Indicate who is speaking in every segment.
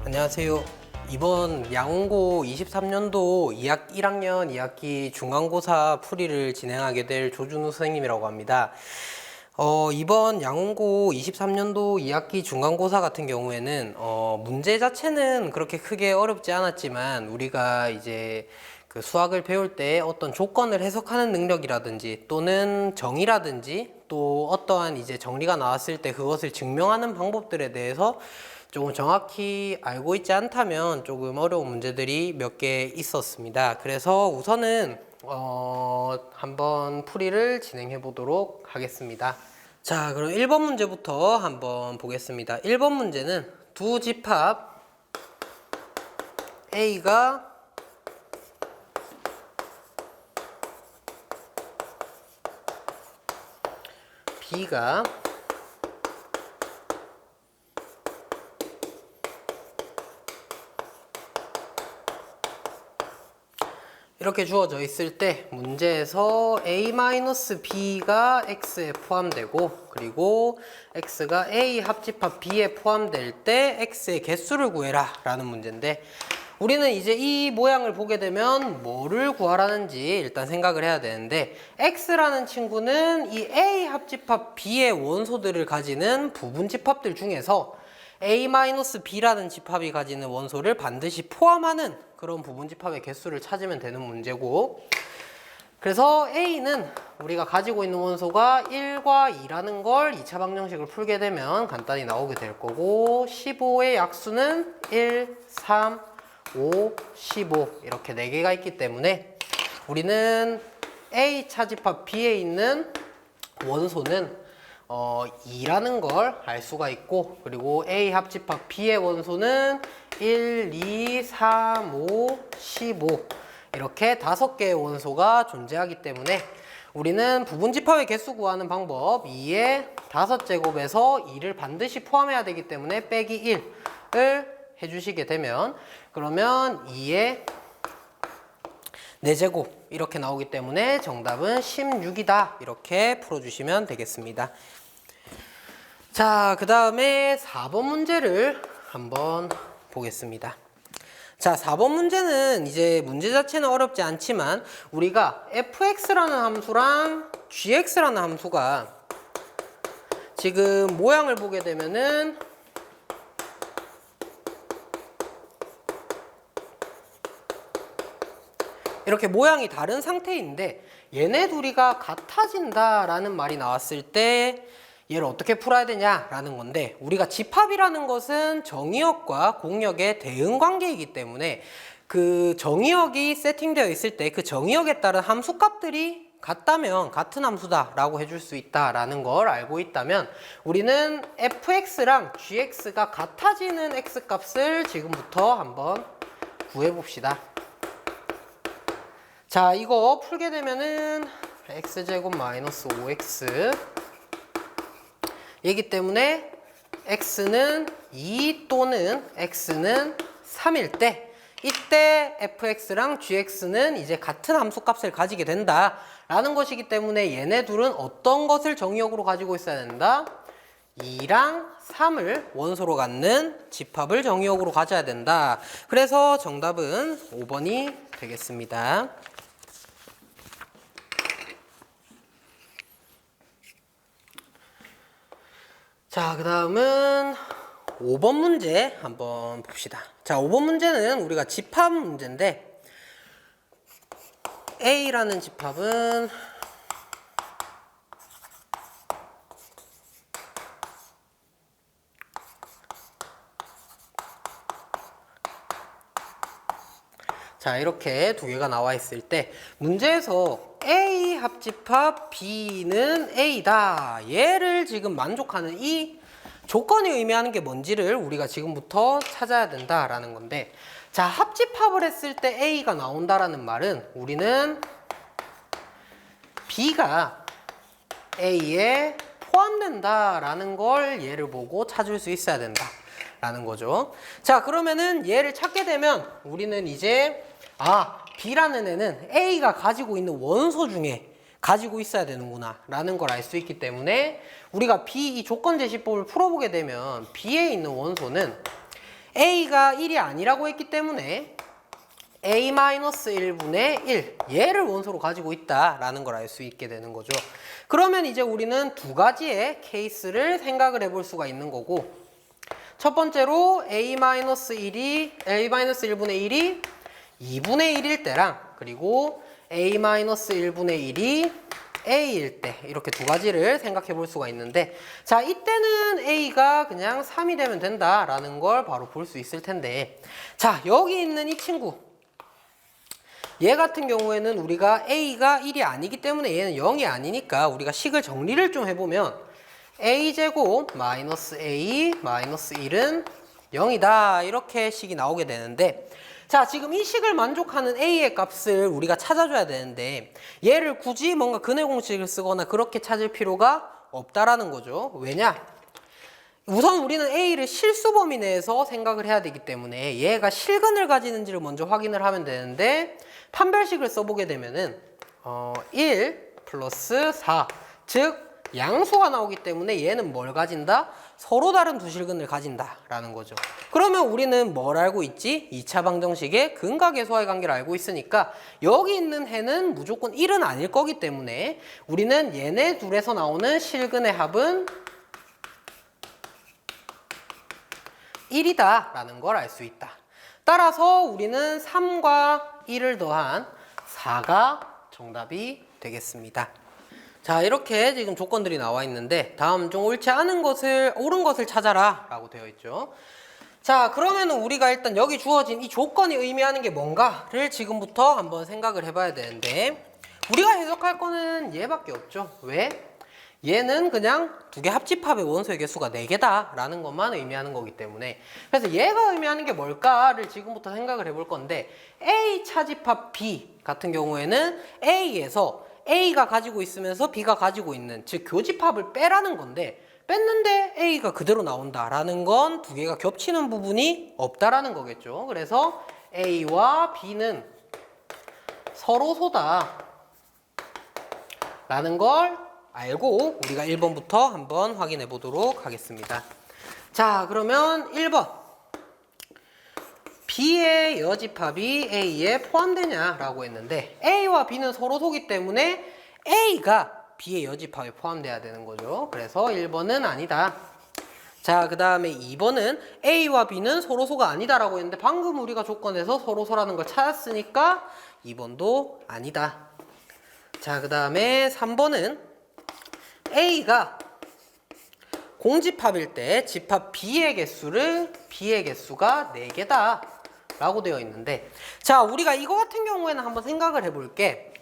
Speaker 1: 안녕하세요. 이번 양원고 23년도 1학년 2학기 중간고사 풀이를 진행하게 될 조준우 선생님이라고 합니다. 이번 양원고 23년도 2학기 중간고사 같은 경우에는 문제 자체는 그렇게 크게 어렵지 않았지만 우리가 이제 그 수학을 배울 때 어떤 조건을 해석하는 능력이라든지 또는 정의라든지 또 어떠한 이제 정리가 나왔을 때 그것을 증명하는 방법들에 대해서 조금 정확히 알고 있지 않다면 조금 어려운 문제들이 몇 개 있었습니다. 그래서 우선은 한번 풀이를 진행해 보도록 하겠습니다. 자, 그럼 1번 문제부터 한번 보겠습니다. 1번 문제는 두 집합 A가 B가 이렇게 주어져 있을 때 문제에서 A-B가 X에 포함되고 그리고 X가 A 합집합 B에 포함될 때 X의 개수를 구해라 라는 문제인데 우리는 이제 이 모양을 보게 되면 뭐를 구하라는지 일단 생각을 해야 되는데 X라는 친구는 이 A 합집합 B의 원소들을 가지는 부분집합들 중에서 A-B라는 집합이 가지는 원소를 반드시 포함하는 그런 부분집합의 개수를 찾으면 되는 문제고 그래서 A는 우리가 가지고 있는 원소가 1과 2라는 걸 2차 방정식을 풀게 되면 간단히 나오게 될 거고 15의 약수는 1, 3, 5, 15 이렇게 4개가 있기 때문에 우리는 A 차집합 B에 있는 원소는 2라는 걸 알 수가 있고 그리고 A 합집합 B의 원소는 1, 2, 3, 5, 15 이렇게 5개의 원소가 존재하기 때문에 우리는 부분집합의 개수 구하는 방법 2의 5제곱에서 2를 반드시 포함해야 되기 때문에 빼기 1을 해주시게 되면 그러면 2의 4제곱 이렇게 나오기 때문에 정답은 16이다 이렇게 풀어주시면 되겠습니다. 자, 그 다음에 4번 문제를 한번 보겠습니다. 자, 4번 문제는 이제 문제 자체는 어렵지 않지만 우리가 fx라는 함수랑 gx라는 함수가 지금 모양을 보게 되면은 이렇게 모양이 다른 상태인데 얘네 둘이가 같아진다라는 말이 나왔을 때 얘를 어떻게 풀어야 되냐라는 건데 우리가 집합이라는 것은 정의역과 공역의 대응 관계이기 때문에 그 정의역이 세팅되어 있을 때 그 정의역에 따른 함수값들이 같다면 같은 함수다라고 해줄 수 있다라는 걸 알고 있다면 우리는 fx랑 gx가 같아지는 x값을 지금부터 한번 구해봅시다. 자, 이거 풀게 되면은 x제곱 마이너스 5x 이기 때문에 x는 2 또는 x는 3일 때 이때 fx랑 gx는 이제 같은 함수값을 가지게 된다라는 것이기 때문에 얘네 둘은 어떤 것을 정의역으로 가지고 있어야 된다? 2랑 3을 원소로 갖는 집합을 정의역으로 가져야 된다. 그래서 정답은 5번이 되겠습니다. 자, 그 다음은 5번 문제 한번 봅시다. 자, 5번 문제는 우리가 집합 문제인데 A라는 집합은 자, 이렇게 두 개가 나와 있을 때 문제에서 A 합집합 B는 A다. 얘를 지금 만족하는 이 조건이 의미하는 게 뭔지를 우리가 지금부터 찾아야 된다라는 건데 자, 합집합을 했을 때 A가 나온다라는 말은 우리는 B가 A에 포함된다라는 걸 얘를 보고 찾을 수 있어야 된다라는 거죠. 자, 그러면은 얘를 찾게 되면 우리는 이제 B라는 애는 A가 가지고 있는 원소 중에 가지고 있어야 되는구나 라는 걸 알 수 있기 때문에 우리가 B 이 조건 제시법을 풀어보게 되면 B에 있는 원소는 A가 1이 아니라고 했기 때문에 A-1분의 1 얘를 원소로 가지고 있다라는 걸 알 수 있게 되는 거죠. 그러면 이제 우리는 두 가지의 케이스를 생각을 해볼 수가 있는 거고, 첫 번째로 A-1분의 1이 2분의 1일 때랑, 그리고 A-1분의 1이 A일 때, 이렇게 두 가지를 생각해 볼 수가 있는데, 자, 이때는 A가 그냥 3이 되면 된다라는 걸 바로 볼 수 있을 텐데, 자, 여기 있는 이 친구, 얘 같은 경우에는 우리가 A가 1이 아니기 때문에 얘는 0이 아니니까 우리가 식을 정리를 좀 해보면 A제곱 마이너스 A 마이너스 1은 0이다, 이렇게 식이 나오게 되는데, 자, 지금 이 식을 만족하는 A의 값을 우리가 찾아줘야 되는데, 얘를 굳이 뭔가 근해 공식을 쓰거나 그렇게 찾을 필요가 없다라는 거죠. 왜냐? 우선 우리는 A를 실수 범위 내에서 생각을 해야 되기 때문에 얘가 실근을 가지는지를 먼저 확인을 하면 되는데, 판별식을 써보게 되면은 1 플러스 4, 즉 양수가 나오기 때문에 얘는 뭘 가진다? 서로 다른 두 실근을 가진다라는 거죠. 그러면 우리는 뭘 알고 있지? 2차 방정식의 근과 계수와의 관계를 알고 있으니까 여기 있는 해는 무조건 1은 아닐 거기 때문에 우리는 얘네 둘에서 나오는 실근의 합은 1이다 라는 걸 알 수 있다. 따라서 우리는 3과 1을 더한 4가 정답이 되겠습니다. 자, 이렇게 지금 조건들이 나와 있는데, 다음 좀 옳지 않은 것을, 옳은 것을 찾아라 라고 되어 있죠. 자, 그러면은 우리가 일단 여기 주어진 이 조건이 의미하는 게 뭔가를 지금부터 한번 생각을 해봐야 되는데, 우리가 해석할 거는 얘밖에 없죠. 왜? 얘는 그냥 두 개 합집합의 원소의 개수가 4개다 라는 것만 의미하는 거기 때문에, 그래서 얘가 의미하는 게 뭘까를 지금부터 생각을 해볼 건데, A 차집합 B 같은 경우에는 A에서 A가 가지고 있으면서 B가 가지고 있는, 즉 교집합을 빼라는 건데, 뺐는데 A가 그대로 나온다라는 건 두 개가 겹치는 부분이 없다라는 거겠죠. 그래서 A와 B는 서로소다 라는 걸 알고 우리가 1번부터 한번 확인해 보도록 하겠습니다. 자, 그러면 1번, B의 여집합이 A에 포함되냐라고 했는데, A와 B는 서로소기 때문에 A가 B의 여집합에 포함돼야 되는 거죠. 그래서 1번은 아니다. 자, 그 다음에 2번은 A와 B는 서로소가 아니다라고 했는데, 방금 우리가 조건에서 서로소라는 걸 찾았으니까 2번도 아니다. 자, 그 다음에 3번은 A가 공집합일 때 집합 B의 개수가 4개다 라고 되어 있는데, 자, 우리가 이거 같은 경우에는 한번 생각을 해볼게.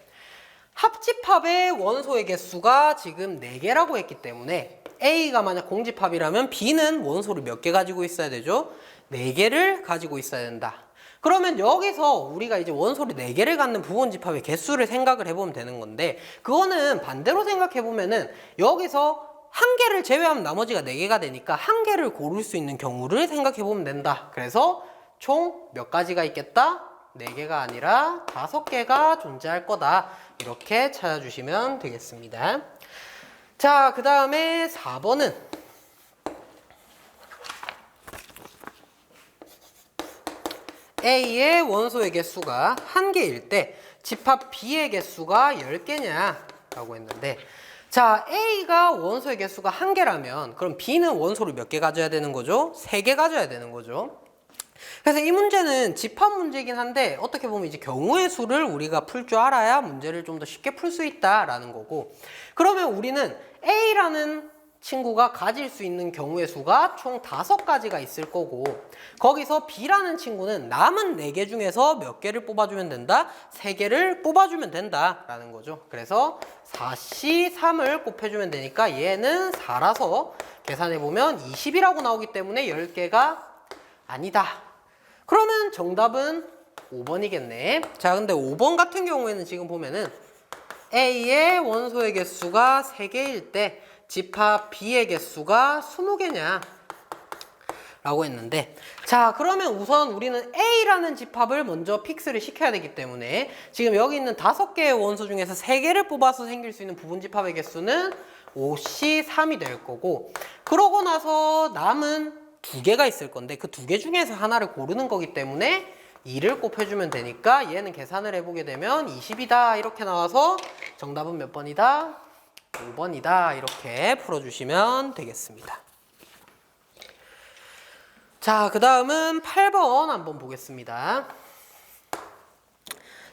Speaker 1: 합집합의 원소의 개수가 지금 4개라고 했기 때문에 A가 만약 공집합이라면 B는 원소를 몇 개 가지고 있어야 되죠? 4개를 가지고 있어야 된다. 그러면 여기서 우리가 이제 원소를 4개를 갖는 부분집합의 개수를 생각을 해보면 되는 건데, 그거는 반대로 생각해보면은 여기서 한 개를 제외하면 나머지가 4개가 되니까 한 개를 고를 수 있는 경우를 생각해보면 된다. 그래서 총 몇 가지가 있겠다? 4개가 아니라 5개가 존재할 거다. 이렇게 찾아주시면 되겠습니다. 자, 그 다음에 4번은 A의 원소의 개수가 1개일 때 집합 B의 개수가 10개냐 라고 했는데, 자, A가 원소의 개수가 1개라면 그럼 B는 원소를 몇 개 가져야 되는 거죠? 3개 가져야 되는 거죠. 그래서 이 문제는 집합 문제이긴 한데, 어떻게 보면 이제 경우의 수를 우리가 풀 줄 알아야 문제를 좀 더 쉽게 풀 수 있다라는 거고, 그러면 우리는 A라는 친구가 가질 수 있는 경우의 수가 총 5가지가 있을 거고, 거기서 B라는 친구는 남은 4개 중에서 몇 개를 뽑아주면 된다? 3개를 뽑아주면 된다라는 거죠. 그래서 4C 3을 곱해주면 되니까 얘는 4라서 계산해보면 20이라고 나오기 때문에 10개가 아니다. 그러면 정답은 5번이겠네. 자, 근데 5번 같은 경우에는 지금 보면은 A의 원소의 개수가 3개일 때 집합 B의 개수가 20개냐 라고 했는데, 자, 그러면 우선 우리는 A라는 집합을 먼저 픽스를 시켜야 되기 때문에 지금 여기 있는 5개의 원소 중에서 3개를 뽑아서 생길 수 있는 부분집합의 개수는 5C3이 될 거고, 그러고 나서 남은 두 개가 있을 건데 그 두 개 중에서 하나를 고르는 거기 때문에 2를 곱해주면 되니까 얘는 계산을 해보게 되면 20이다 이렇게 나와서 정답은 몇 번이다? 5번이다 이렇게 풀어주시면 되겠습니다. 자, 그 다음은 8번 한번 보겠습니다.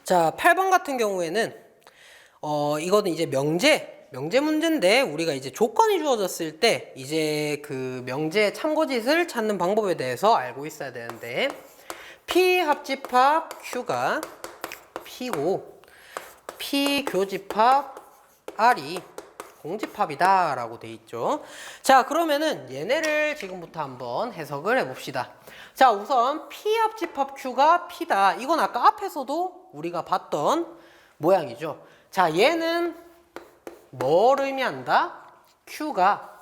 Speaker 1: 자, 8번 같은 경우에는 이거는 이제 명제 문제인데 우리가 이제 조건이 주어졌을 때 이제 그 명제 참고짓을 찾는 방법에 대해서 알고 있어야 되는데 P 합집합 Q가 P고 P 교집합 R이 공집합이다 라고 돼 있죠. 자, 그러면은 얘네를 지금부터 한번 해석을 해봅시다. 자, 우선 P 합집합 Q가 P다. 이건 아까 앞에서도 우리가 봤던 모양이죠. 자, 얘는 뭘 의미한다? Q가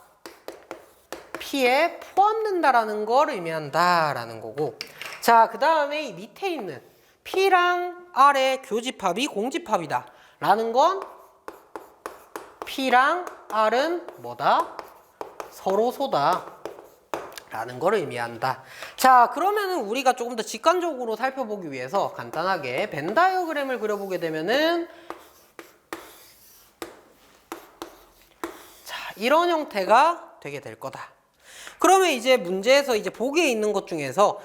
Speaker 1: P에 포함된다라는 걸 의미한다라는 거고. 자, 그 다음에 이 밑에 있는 P랑 R의 교집합이 공집합이다 라는 건 P랑 R은 뭐다? 서로 소다 라는 걸 의미한다. 자, 그러면은 우리가 조금 더 직관적으로 살펴보기 위해서 간단하게 벤 다이어그램을 그려보게 되면은 자, 이런 형태가 되게 될 거다. 그러면 이제 문제에서 이제 보기에 있는 것 중에서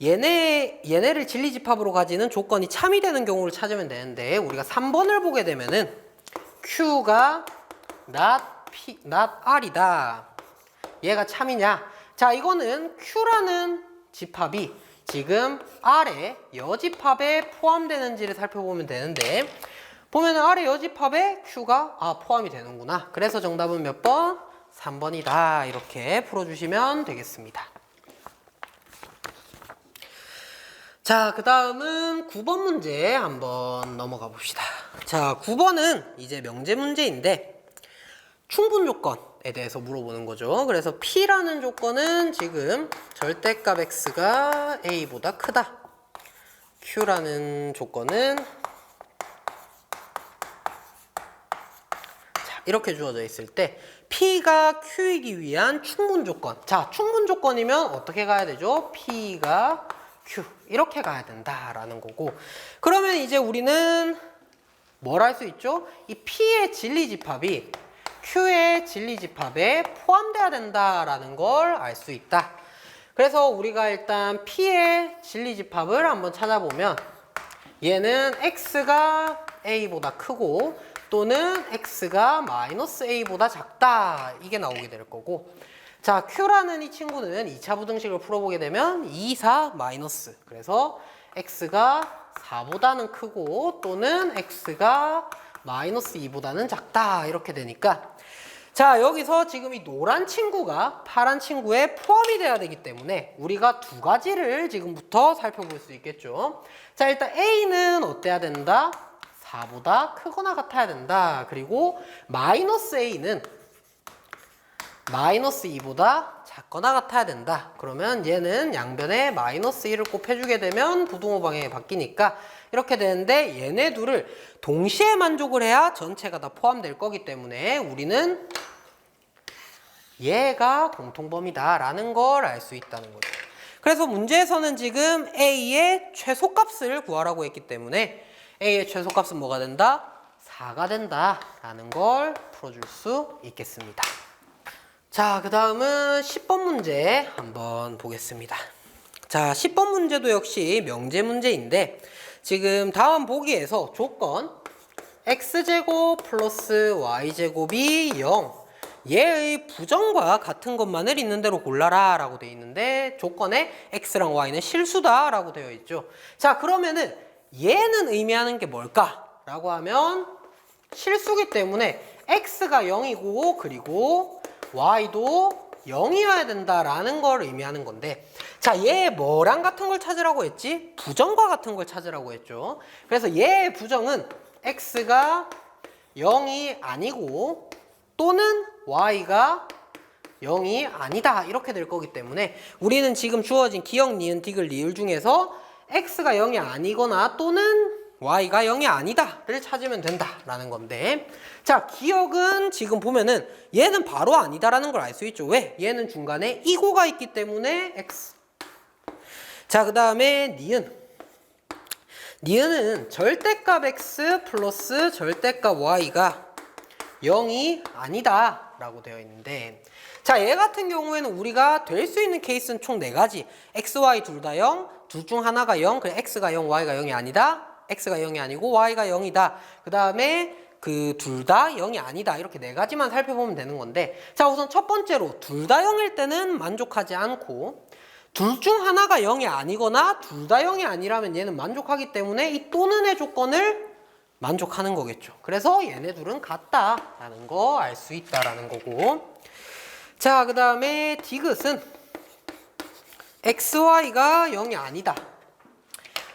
Speaker 1: 얘네를 진리집합으로 가지는 조건이 참이 되는 경우를 찾으면 되는데 우리가 3번을 보게 되면은 Q가 not R이다. 얘가 참이냐? 자, 이거는 Q라는 집합이 지금 R의 여집합에 포함되는지를 살펴보면 되는데 보면은 R의 여집합에 Q가 포함이 되는구나. 그래서 정답은 몇 번? 3번이다. 이렇게 풀어주시면 되겠습니다. 자, 그 다음은 9번 문제 한번 넘어가 봅시다. 자, 9번은 이제 명제 문제인데 충분 조건에 대해서 물어보는 거죠. 그래서 P라는 조건은 지금 절대값 X가 A보다 크다. Q라는 조건은 자, 이렇게 주어져 있을 때 P가 Q이기 위한 충분 조건. 자, 충분 조건이면 어떻게 가야 되죠? P가 Q 이렇게 가야 된다라는 거고 그러면 이제 우리는 뭘 할 수 있죠? 이 P의 진리집합이 Q의 진리집합에 포함돼야 된다라는 걸 알 수 있다. 그래서 우리가 일단 P의 진리집합을 한번 찾아보면 얘는 X가 A보다 크고 또는 X가 마이너스 A보다 작다 이게 나오게 될 거고 자, Q라는 이 친구는 2차 부등식을 풀어보게 되면 2, 4, 마이너스. 그래서 X가 4보다는 크고 또는 X가 마이너스 2보다는 작다. 이렇게 되니까 자, 여기서 지금 이 노란 친구가 파란 친구에 포함이 돼야 되기 때문에 우리가 두 가지를 지금부터 살펴볼 수 있겠죠. 자, 일단 A는 어때야 된다? 4보다 크거나 같아야 된다. 그리고 마이너스 A는 마이너스 2보다 작거나 같아야 된다. 그러면 얘는 양변에 마이너스 1을 곱해주게 되면 부등호 방향이 바뀌니까 이렇게 되는데 얘네 둘을 동시에 만족을 해야 전체가 다 포함될 거기 때문에 우리는 얘가 공통범위다 라는 걸 알 수 있다는 거죠. 그래서 문제에서는 지금 A의 최소값을 구하라고 했기 때문에 A의 최소값은 뭐가 된다? 4가 된다 라는 걸 풀어줄 수 있겠습니다. 자, 그 다음은 10번 문제 한번 보겠습니다. 자, 10번 문제도 역시 명제 문제인데 지금 다음 보기에서 조건 x제곱 플러스 y제곱이 0 얘의 부정과 같은 것만을 있는 대로 골라라 라고 되어 있는데 조건에 x랑 y는 실수다 라고 되어 있죠. 자, 그러면은 얘는 의미하는 게 뭘까? 라고 하면 실수기 때문에 x가 0이고 그리고 y도 0이어야 된다라는 걸 의미하는 건데 자, 얘 뭐랑 같은 걸 찾으라고 했지? 부정과 같은 걸 찾으라고 했죠. 그래서 얘의 부정은 x가 0이 아니고 또는 y가 0이 아니다 이렇게 될 거기 때문에 우리는 지금 주어진 기역, 니은, 디귿, 리을 중에서 x가 0이 아니거나 또는 y가 0이 아니다를 찾으면 된다라는 건데, 자, 기억은 지금 보면은 얘는 바로 아니다라는 걸 알 수 있죠. 왜? 얘는 중간에 이고가 있기 때문에 x. 자, 그 다음에 니은은 절대값 x 플러스 절대값 y가 0이 아니다 라고 되어 있는데, 자, 얘 같은 경우에는 우리가 될 수 있는 케이스는 총 4가지. x, y 둘 다 0, 둘 중 하나가 0, 그래 x가 0, y가 0이 아니다. x가 0이 아니고 y가 0이다. 그 다음에 그 둘 다 0이 아니다. 이렇게 4가지만 살펴보면 되는 건데, 자, 우선 첫 번째로 둘 다 0일 때는 만족하지 않고, 둘 중 하나가 0이 아니거나 둘 다 0이 아니라면 얘는 만족하기 때문에 이 또는의 조건을 만족하는 거겠죠. 그래서 얘네 둘은 같다라는 거 알 수 있다라는 거고, 자, 그 다음에 디귿은 xy가 0이 아니다.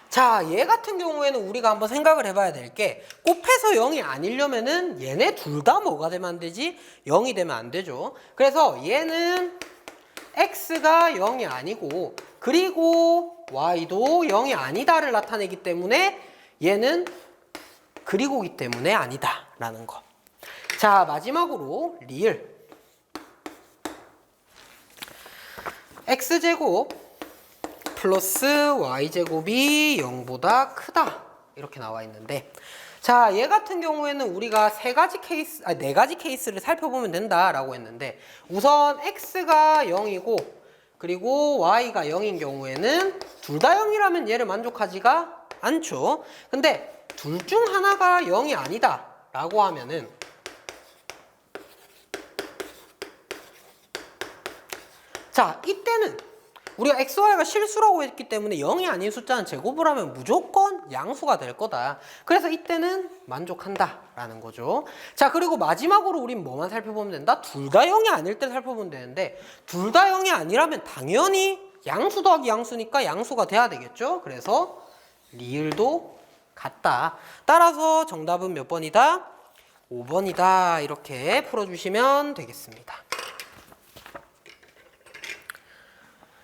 Speaker 1: 자, 얘 같은 경우에는 우리가 한번 생각을 해봐야 될 게, 곱해서 0이 아니려면은 얘네 둘 다 뭐가 되면 안 되지? 0이 되면 안 되죠. 그래서 얘는 x가 0이 아니고, 그리고 y도 0이 아니다를 나타내기 때문에 얘는 그리고기 때문에 아니다 라는 거. 자, 마지막으로 리을 x제곱 플러스 y제곱이 0보다 크다 이렇게 나와 있는데, 자, 얘 같은 경우에는 우리가 4가지 케이스를 살펴보면 된다라고 했는데, 우선 x가 0이고 그리고 y가 0인 경우에는 둘 다 0이라면 얘를 만족하지가 않죠. 근데 둘 중 하나가 0이 아니다 라고 하면은, 자, 이때는 우리가 xy가 실수라고 했기 때문에 0이 아닌 숫자는 제곱을 하면 무조건 양수가 될 거다. 그래서 이때는 만족한다라는 거죠. 자, 그리고 마지막으로 우린 뭐만 살펴보면 된다? 둘 다 0이 아닐 때 살펴보면 되는데, 둘 다 0이 아니라면 당연히 양수 더하기 양수니까 양수가 돼야 되겠죠. 그래서 리을도 같다. 따라서 정답은 몇 번이다? 5번이다. 이렇게 풀어주시면 되겠습니다.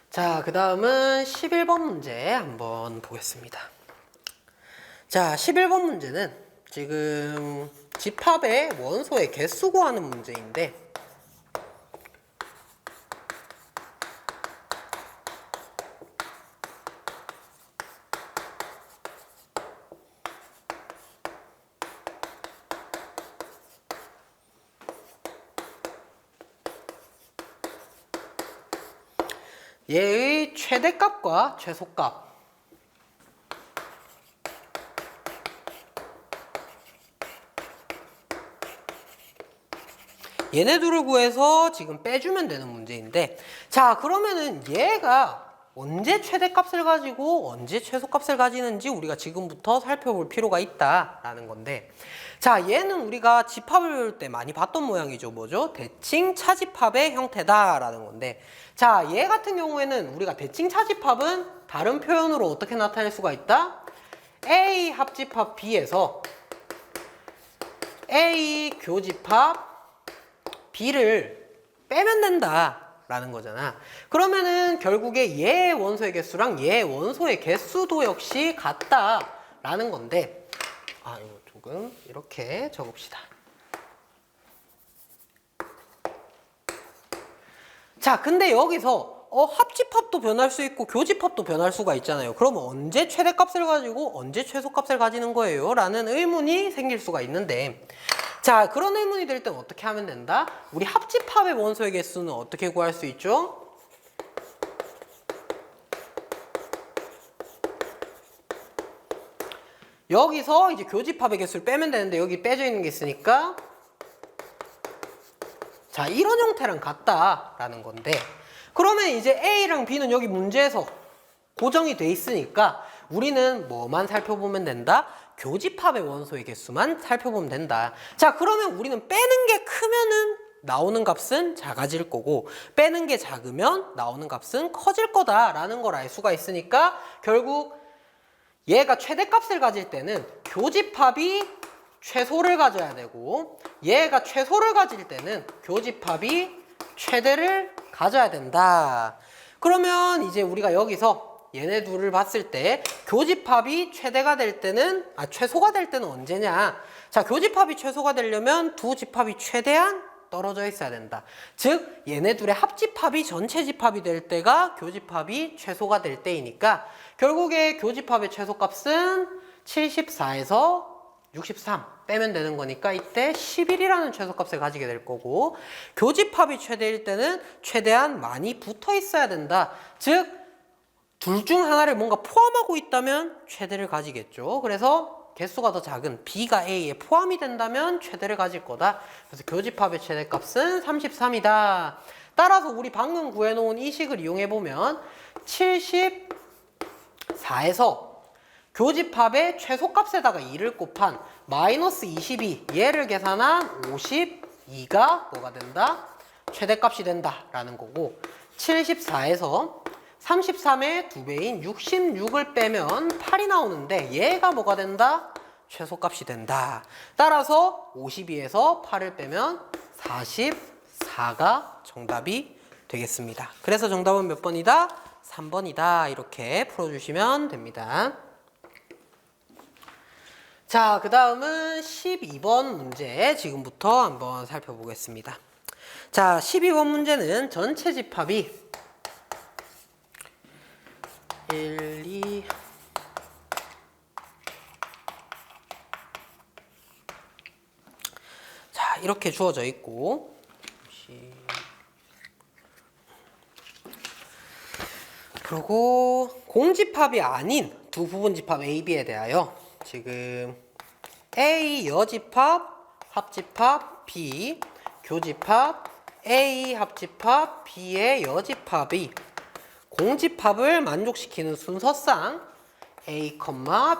Speaker 1: 자, 그 다음은 11번 문제 한번 보겠습니다. 자, 11번 문제는 지금 집합의 원소의 개수 구하는 문제인데, 얘의 최대값과 최소값, 얘네 둘을 구해서 지금 빼주면 되는 문제인데, 자, 그러면은 얘가 언제 최대값을 가지고 언제 최소값을 가지는지 우리가 지금부터 살펴볼 필요가 있다라는 건데, 자, 얘는 우리가 집합을 배울 때 많이 봤던 모양이죠. 뭐죠? 대칭 차집합의 형태다라는 건데, 자, 얘 같은 경우에는 우리가 대칭 차집합은 다른 표현으로 어떻게 나타낼 수가 있다? A 합집합 B에서 A 교집합 B를 빼면 된다라는 거잖아. 그러면은 결국에 얘의 원소의 개수랑 얘의 원소의 개수도 역시 같다라는 건데, 아, 이거 조금 이렇게 적읍시다. 자, 근데 여기서 합집합도 변할 수 있고 교집합도 변할 수가 있잖아요. 그러면 언제 최대값을 가지고 언제 최소값을 가지는 거예요? 라는 의문이 생길 수가 있는데, 자, 그런 의문이 들 땐 어떻게 하면 된다? 우리 합집합의 원소의 개수는 어떻게 구할 수 있죠? 여기서 이제 교집합의 개수를 빼면 되는데 여기 빼져 있는 게 있으니까, 자, 이런 형태랑 같다라는 건데, 그러면 이제 A랑 B는 여기 문제에서 고정이 돼 있으니까 우리는 뭐만 살펴보면 된다? 교집합의 원소의 개수만 살펴보면 된다. 자, 그러면 우리는 빼는 게 크면은 나오는 값은 작아질 거고, 빼는 게 작으면 나오는 값은 커질 거다라는 걸 알 수가 있으니까, 결국 얘가 최대값을 가질 때는 교집합이 최소를 가져야 되고, 얘가 최소를 가질 때는 교집합이 최대를 가져야 된다. 그러면 이제 우리가 여기서 얘네 둘을 봤을 때 교집합이 최소가 될 때는 언제냐? 자, 교집합이 최소가 되려면 두 집합이 최대한 떨어져 있어야 된다. 즉 얘네 둘의 합집합이 전체 집합이 될 때가 교집합이 최소가 될 때이니까 결국에 교집합의 최소값은 74에서 63 빼면 되는 거니까 이때 11이라는 최소값을 가지게 될 거고, 교집합이 최대일 때는 최대한 많이 붙어 있어야 된다. 즉 둘 중 하나를 뭔가 포함하고 있다면 최대를 가지겠죠. 그래서 개수가 더 작은 B가 A에 포함이 된다면 최대를 가질 거다. 그래서 교집합의 최대값은 33이다. 따라서 우리 방금 구해놓은 이 식을 이용해보면 74에서 교집합의 최소값에다가 2를 곱한 마이너스 22 얘를 계산한 52가 뭐가 된다? 최대값이 된다라는 거고, 74에서 33의 2배인 66을 빼면 8이 나오는데 얘가 뭐가 된다? 최소값이 된다. 따라서 52에서 8을 빼면 44가 정답이 되겠습니다. 그래서 정답은 몇 번이다? 3번이다. 이렇게 풀어주시면 됩니다. 자, 그 다음은 12번 문제 지금부터 한번 살펴보겠습니다. 자, 12번 문제는 전체 집합이 1, 2 자, 이렇게 주어져 있고 그리고 공집합이 아닌 두 부분집합 A, B에 대하여 지금 A 여집합, 합집합 B, 교집합 A 합집합 B의 여집합이 공집합을 만족시키는 순서상 A,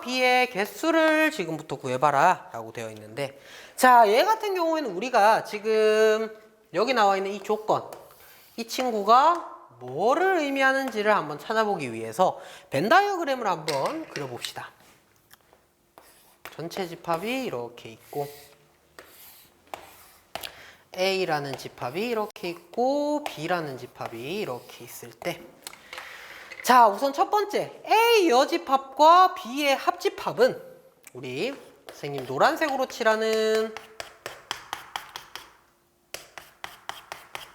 Speaker 1: B의 개수를 지금부터 구해봐라 라고 되어 있는데, 자, 얘 같은 경우에는 우리가 지금 여기 나와 있는 이 조건, 이 친구가 뭐를 의미하는지를 한번 찾아보기 위해서 벤 다이어그램을 한번 그려봅시다. 전체 집합이 이렇게 있고 A라는 집합이 이렇게 있고 B라는 집합이 이렇게 있을 때, 자, 우선 첫 번째 A 여집합과 B의 합집합은 우리 선생님 노란색으로 칠하는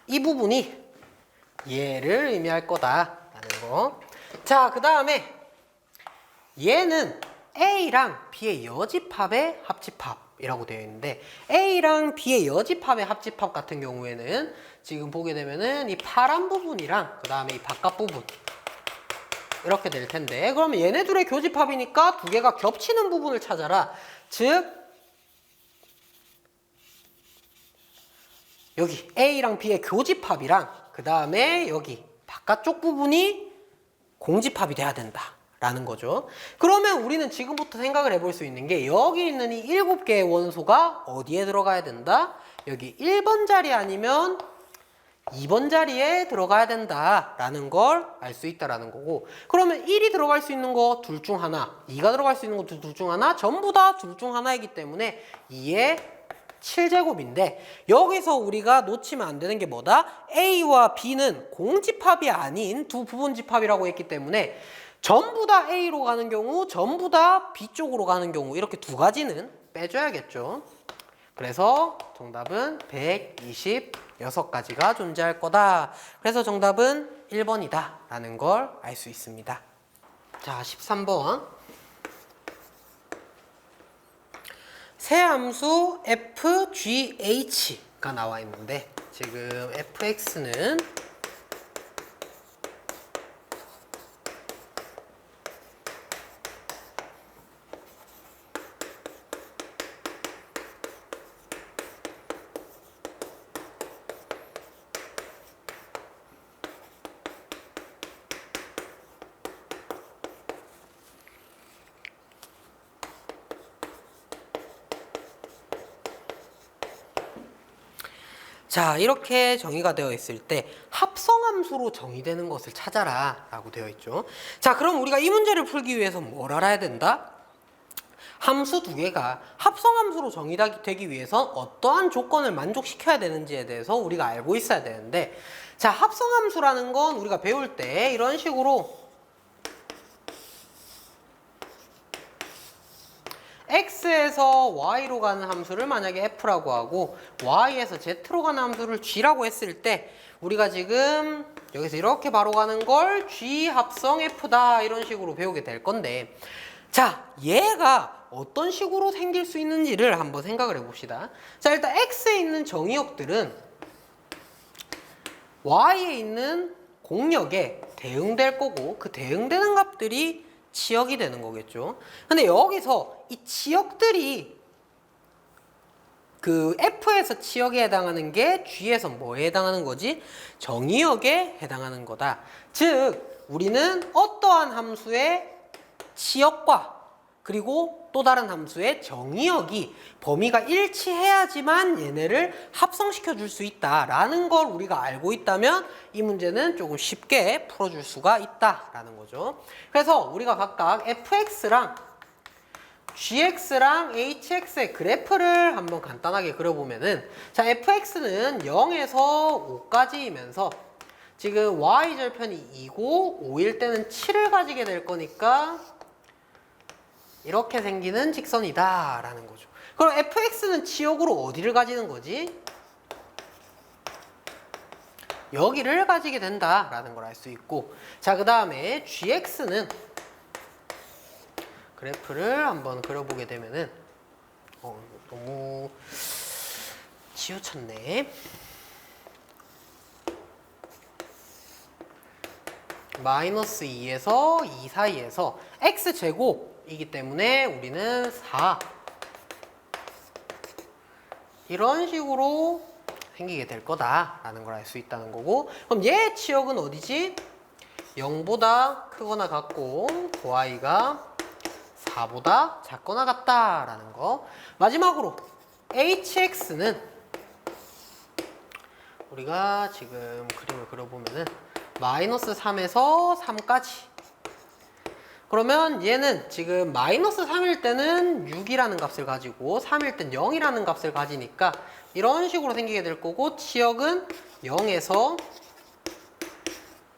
Speaker 1: 이 부분이 얘를 의미할 거다라는 거. 자, 그 다음에 얘는 A랑 B의 여집합의 합집합이라고 되어 있는데, A랑 B의 여집합의 합집합 같은 경우에는 지금 보게 되면은 이 파란 부분이랑 그 다음에 이 바깥 부분 이렇게 될 텐데, 그러면 얘네 둘의 교집합이니까 두 개가 겹치는 부분을 찾아라. 즉 여기 A랑 B의 교집합이랑 그 다음에 여기 바깥쪽 부분이 공집합이 돼야 된다 라는 거죠. 그러면 우리는 지금부터 생각을 해볼 수 있는 게, 여기 있는 이 7개의 원소가 어디에 들어가야 된다? 여기 1번 자리 아니면 2번 자리에 들어가야 된다라는 걸 알 수 있다라는 거고, 그러면 1이 들어갈 수 있는 거 둘 중 하나, 2가 들어갈 수 있는 거 둘 중 하나, 전부 다 둘 중 하나이기 때문에 2의 7제곱인데, 여기서 우리가 놓치면 안 되는 게 뭐다? A와 B는 공집합이 아닌 두 부분집합이라고 했기 때문에 전부 다 A로 가는 경우, 전부 다 B 쪽으로 가는 경우, 이렇게 두 가지는 빼줘야겠죠. 그래서 정답은 126가지가 존재할 거다. 그래서 정답은 1번이다 라는 걸 알 수 있습니다. 자, 13번. 새 함수 fgh가 나와 있는데, 지금 fx는 자, 이렇게 정의가 되어 있을 때 합성함수로 정의되는 것을 찾아라 라고 되어 있죠. 자, 그럼 우리가 이 문제를 풀기 위해서 뭘 알아야 된다? 함수 두 개가 합성함수로 정의되기 위해선 어떠한 조건을 만족시켜야 되는지에 대해서 우리가 알고 있어야 되는데, 자, 합성함수라는 건 우리가 배울 때 이런 식으로 x에서 y로 가는 함수를 만약에 f라고 하고 y에서 z로 가는 함수를 g라고 했을 때 우리가 지금 여기서 이렇게 바로 가는 걸 g 합성 f다 이런 식으로 배우게 될 건데, 자, 얘가 어떤 식으로 생길 수 있는지를 한번 생각을 해봅시다. 자, 일단 x에 있는 정의역들은 y에 있는 공역에 대응될 거고 그 대응되는 값들이 치역이 되는 거겠죠. 근데 여기서 이 치역들이 그 f에서 치역에 해당하는 게 g에서 뭐에 해당하는 거지? 정의역에 해당하는 거다. 즉 우리는 어떠한 함수의 치역과 그리고 또 다른 함수의 정의역이 범위가 일치해야지만 얘네를 합성시켜 줄 수 있다라는 걸 우리가 알고 있다면 이 문제는 조금 쉽게 풀어줄 수가 있다라는 거죠. 그래서 우리가 각각 fx랑 gx랑 hx의 그래프를 한번 간단하게 그려보면은, 자, fx는 0에서 5까지이면서 지금 y절편이 2고 5일 때는 7을 가지게 될 거니까 이렇게 생기는 직선이다 라는 거죠. 그럼 fx는 치역으로 어디를 가지는 거지? 여기를 가지게 된다 라는 걸 알 수 있고, 자, 그 다음에 gx는 그래프를 한번 그려보게 되면은 너무 치우쳤네. 마이너스 2에서 2 사이에서 x제곱이기 때문에 우리는 4 이런 식으로 생기게 될 거다라는 걸 알 수 있다는 거고, 그럼 얘의 치역은 어디지? 0보다 크거나 같고 y가 4보다 작거나 같다라는 거. 마지막으로 hx는 우리가 지금 그림을 그려보면은 마이너스 3에서 3까지. 그러면 얘는 지금 마이너스 3일 때는 6이라는 값을 가지고 3일 땐 0이라는 값을 가지니까 이런 식으로 생기게 될 거고, 치역은 0에서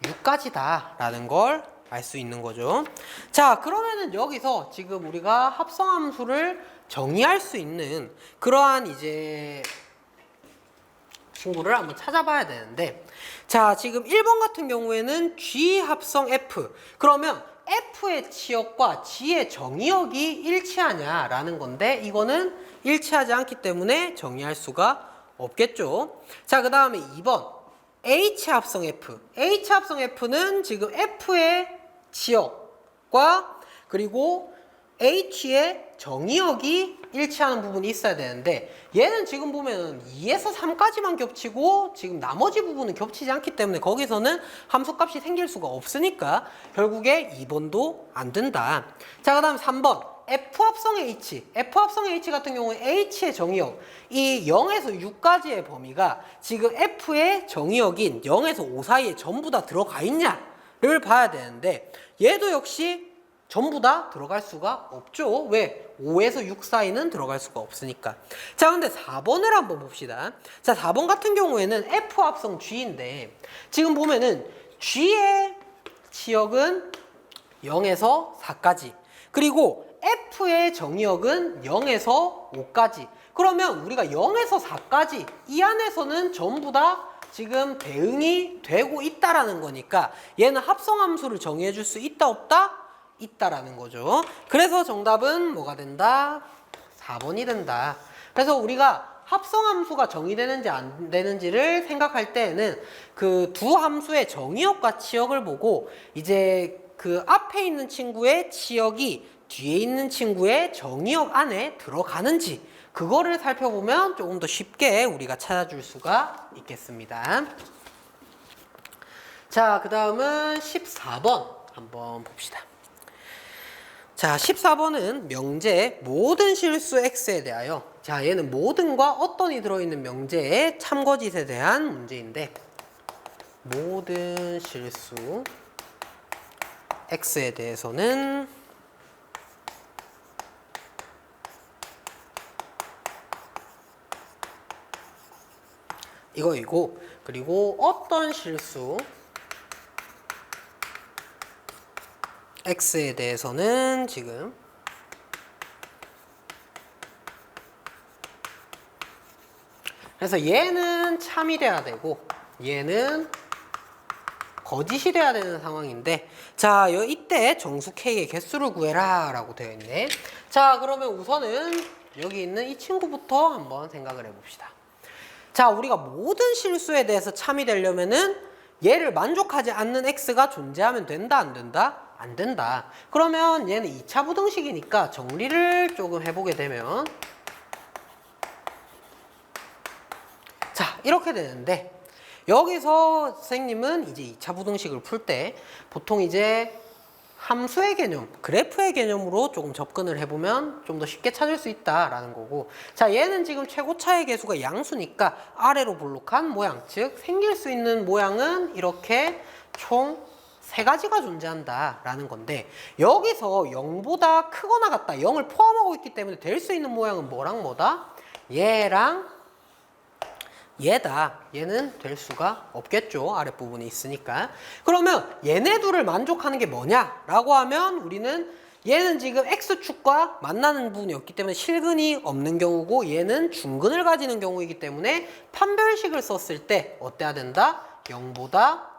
Speaker 1: 6까지다 라는 걸 알 수 있는 거죠. 자, 그러면은 여기서 지금 우리가 합성함수를 정의할 수 있는 그러한 이제 친구를 한번 찾아봐야 되는데, 자, 지금 1번 같은 경우에는 G 합성 F. 그러면 F의 치역과 G의 정의역이 일치하냐라는 건데 이거는 일치하지 않기 때문에 정의할 수가 없겠죠. 자, 그 다음에 2번 H 합성 F. H 합성 F는 지금 F의 치역과 그리고 H의 정의역이 일치하는 부분이 있어야 되는데 얘는 지금 보면 2에서 3까지만 겹치고 지금 나머지 부분은 겹치지 않기 때문에 거기서는 함수값이 생길 수가 없으니까 결국에 2번도 안 된다. 자, 그 다음 3번 F합성 H. F합성 H 같은 경우에 H의 정의역 이 0에서 6까지의 범위가 지금 F의 정의역인 0에서 5 사이에 전부 다 들어가 있냐를 봐야 되는데 얘도 역시 전부 다 들어갈 수가 없죠. 왜? 5에서 6 사이는 들어갈 수가 없으니까. 자, 근데 4번을 한번 봅시다. 자, 4번 같은 경우에는 F 합성 G인데 지금 보면은 G의 치역은 0에서 4까지. 그리고 F의 정의역은 0에서 5까지. 그러면 우리가 0에서 4까지 이 안에서는 전부 다 지금 대응이 되고 있다라는 거니까 얘는 합성함수를 정의해 줄 수 있다 없다? 있다라는 거죠. 그래서 정답은 뭐가 된다? 4번이 된다. 그래서 우리가 합성함수가 정의되는지 안 되는지를 생각할 때에는 그 두 함수의 정의역과 치역을 보고 이제 그 앞에 있는 친구의 치역이 뒤에 있는 친구의 정의역 안에 들어가는지 그거를 살펴보면 조금 더 쉽게 우리가 찾아줄 수가 있겠습니다. 자, 그 다음은 14번 한번 봅시다. 자, 14번은 명제 모든 실수 x에 대하여, 자, 얘는 모든과 어떤이 들어있는 명제의 참거짓에 대한 문제인데 모든 실수 x에 대해서는 이거이고, 그리고 어떤 실수 x에 대해서는 지금 그래서 얘는 참이 돼야 되고 얘는 거짓이 돼야 되는 상황인데, 자, 이때 정수 K의 개수를 구해라 라고 되어 있네. 자, 그러면 우선은 여기 있는 이 친구부터 한번 생각을 해봅시다. 자, 우리가 모든 실수에 대해서 참이 되려면은 얘를 만족하지 않는 X가 존재하면 된다, 안 된다? 안 된다. 그러면 얘는 2차 부등식이니까 정리를 조금 해보게 되면, 자, 이렇게 되는데, 여기서 선생님은 이제 2차 부등식을 풀 때 보통 이제 함수의 개념, 그래프의 개념으로 조금 접근을 해보면 좀 더 쉽게 찾을 수 있다라는 거고, 자, 얘는 지금 최고차의 개수가 양수니까 아래로 볼록한 모양, 즉 생길 수 있는 모양은 이렇게 총 3가지가 존재한다라는 건데, 여기서 0보다 크거나 같다, 0을 포함하고 있기 때문에 될 수 있는 모양은 뭐랑 뭐다? 얘랑 얘다. 얘는 될 수가 없겠죠. 아랫부분에 있으니까. 그러면 얘네 둘을 만족하는 게 뭐냐라고 하면 우리는 얘는 지금 X축과 만나는 부분이 없기 때문에 실근이 없는 경우고 얘는 중근을 가지는 경우이기 때문에 판별식을 썼을 때 어때야 된다? 0보다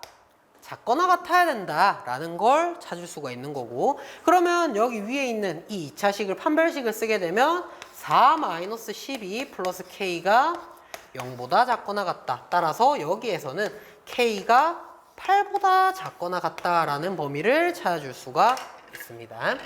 Speaker 1: 작거나 같아야 된다라는 걸 찾을 수가 있는 거고, 그러면 여기 위에 있는 이 2차식을 판별식을 쓰게 되면 4-12 플러스 K가 0보다 작거나 같다. 따라서 여기에서는 K가 8보다 작거나 같다라는 범위를 찾아줄 수가 있습니다.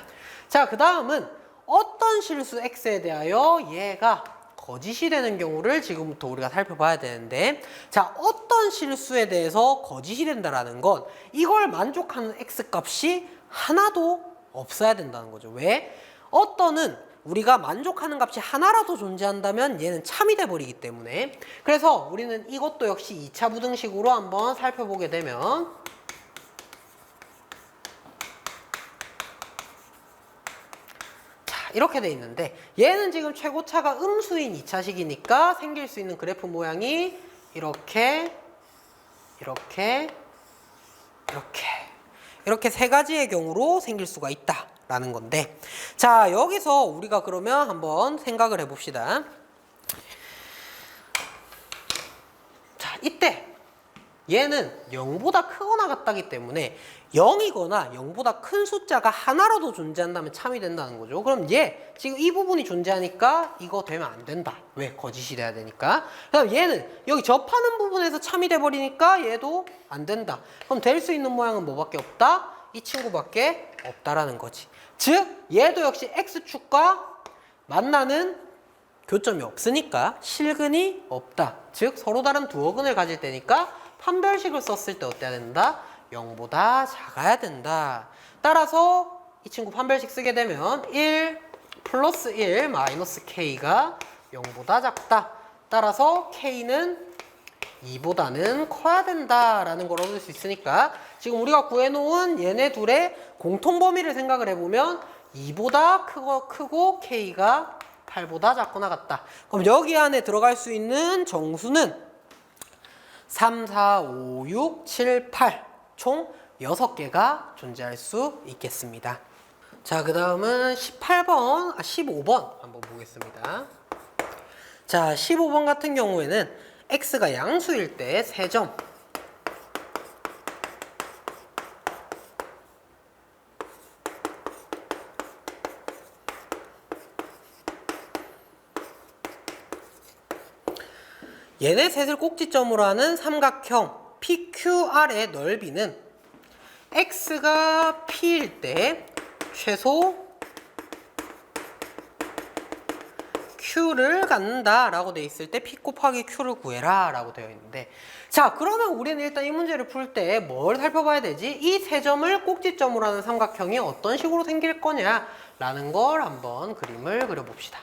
Speaker 1: 자, 그 다음은 어떤 실수 X에 대하여 얘가 거짓이 되는 경우를 지금부터 우리가 살펴봐야 되는데, 자, 어떤 실수에 대해서 거짓이 된다라는 건 이걸 만족하는 X 값이 하나도 없어야 된다는 거죠. 왜? 어떤은 우리가 만족하는 값이 하나라도 존재한다면 얘는 참이 돼버리기 때문에, 그래서 우리는 이것도 역시 2차 부등식으로 한번 살펴보게 되면, 자, 이렇게 돼 있는데 얘는 지금 최고차가 음수인 2차식이니까 생길 수 있는 그래프 모양이 이렇게 3가지의 경우로 생길 수가 있다 라는 건데, 자, 여기서 우리가 그러면 한번 생각을 해봅시다. 자, 이때 얘는 0보다 크거나 같다기 때문에 0이거나 0보다 큰 숫자가 하나라도 존재한다면 참이 된다는 거죠. 그럼 얘 지금 이 부분이 존재하니까 이거 되면 안 된다. 왜? 거짓이 돼야 되니까. 그다음 얘는 여기 접하는 부분에서 참이 돼버리니까 얘도 안 된다. 그럼 될 수 있는 모양은 뭐밖에 없다? 이 친구밖에 없다라는 거지. 즉 얘도 역시 X축과 만나는 교점이 없으니까 실근이 없다. 즉 서로 다른 두 어근을 가질 때니까 판별식을 썼을 때 어때야 된다? 0보다 작아야 된다. 따라서 이 친구 판별식 쓰게 되면 1 플러스 1 마이너스 K가 0보다 작다. 따라서 K는 2보다는 커야 된다라는 걸 얻을 수 있으니까 지금 우리가 구해놓은 얘네 둘의 공통 범위를 생각을 해보면 2보다 크고 K가 8보다 작거나 같다. 그럼 여기 안에 들어갈 수 있는 정수는 3, 4, 5, 6, 7, 8 총 6개가 존재할 수 있겠습니다. 자, 그 다음은 15번 한번 보겠습니다. 자, 15번 같은 경우에는 X가 양수일 때 3점 얘네 셋을 꼭지점으로 하는 삼각형 PQR의 넓이는 X가 P일 때 최소 Q를 갖는다 라고 돼 있을 때 P 곱하기 Q를 구해라 라고 되어 있는데, 자, 그러면 우리는 일단 이 문제를 풀 때 뭘 살펴봐야 되지? 이 세 점을 꼭지점으로 하는 삼각형이 어떤 식으로 생길 거냐 라는 걸 한번 그림을 그려봅시다.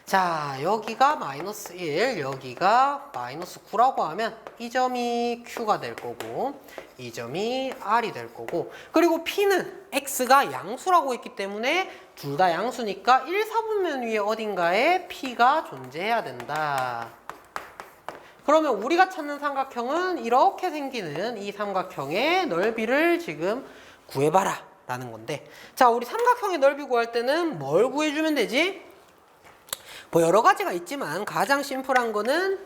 Speaker 1: 자, 여기가 마이너스 1, 여기가 마이너스 9라고 하면 이 점이 Q가 될 거고 이 점이 R이 될 거고, 그리고 P는 X가 양수라고 했기 때문에 둘 다 양수니까 1, 4분면 위에 어딘가에 P가 존재해야 된다. 그러면 우리가 찾는 삼각형은 이렇게 생기는 이 삼각형의 넓이를 지금 구해봐라 라는 건데, 자, 우리 삼각형의 넓이 구할 때는 뭘 구해주면 되지? 뭐 여러 가지가 있지만 가장 심플한 거는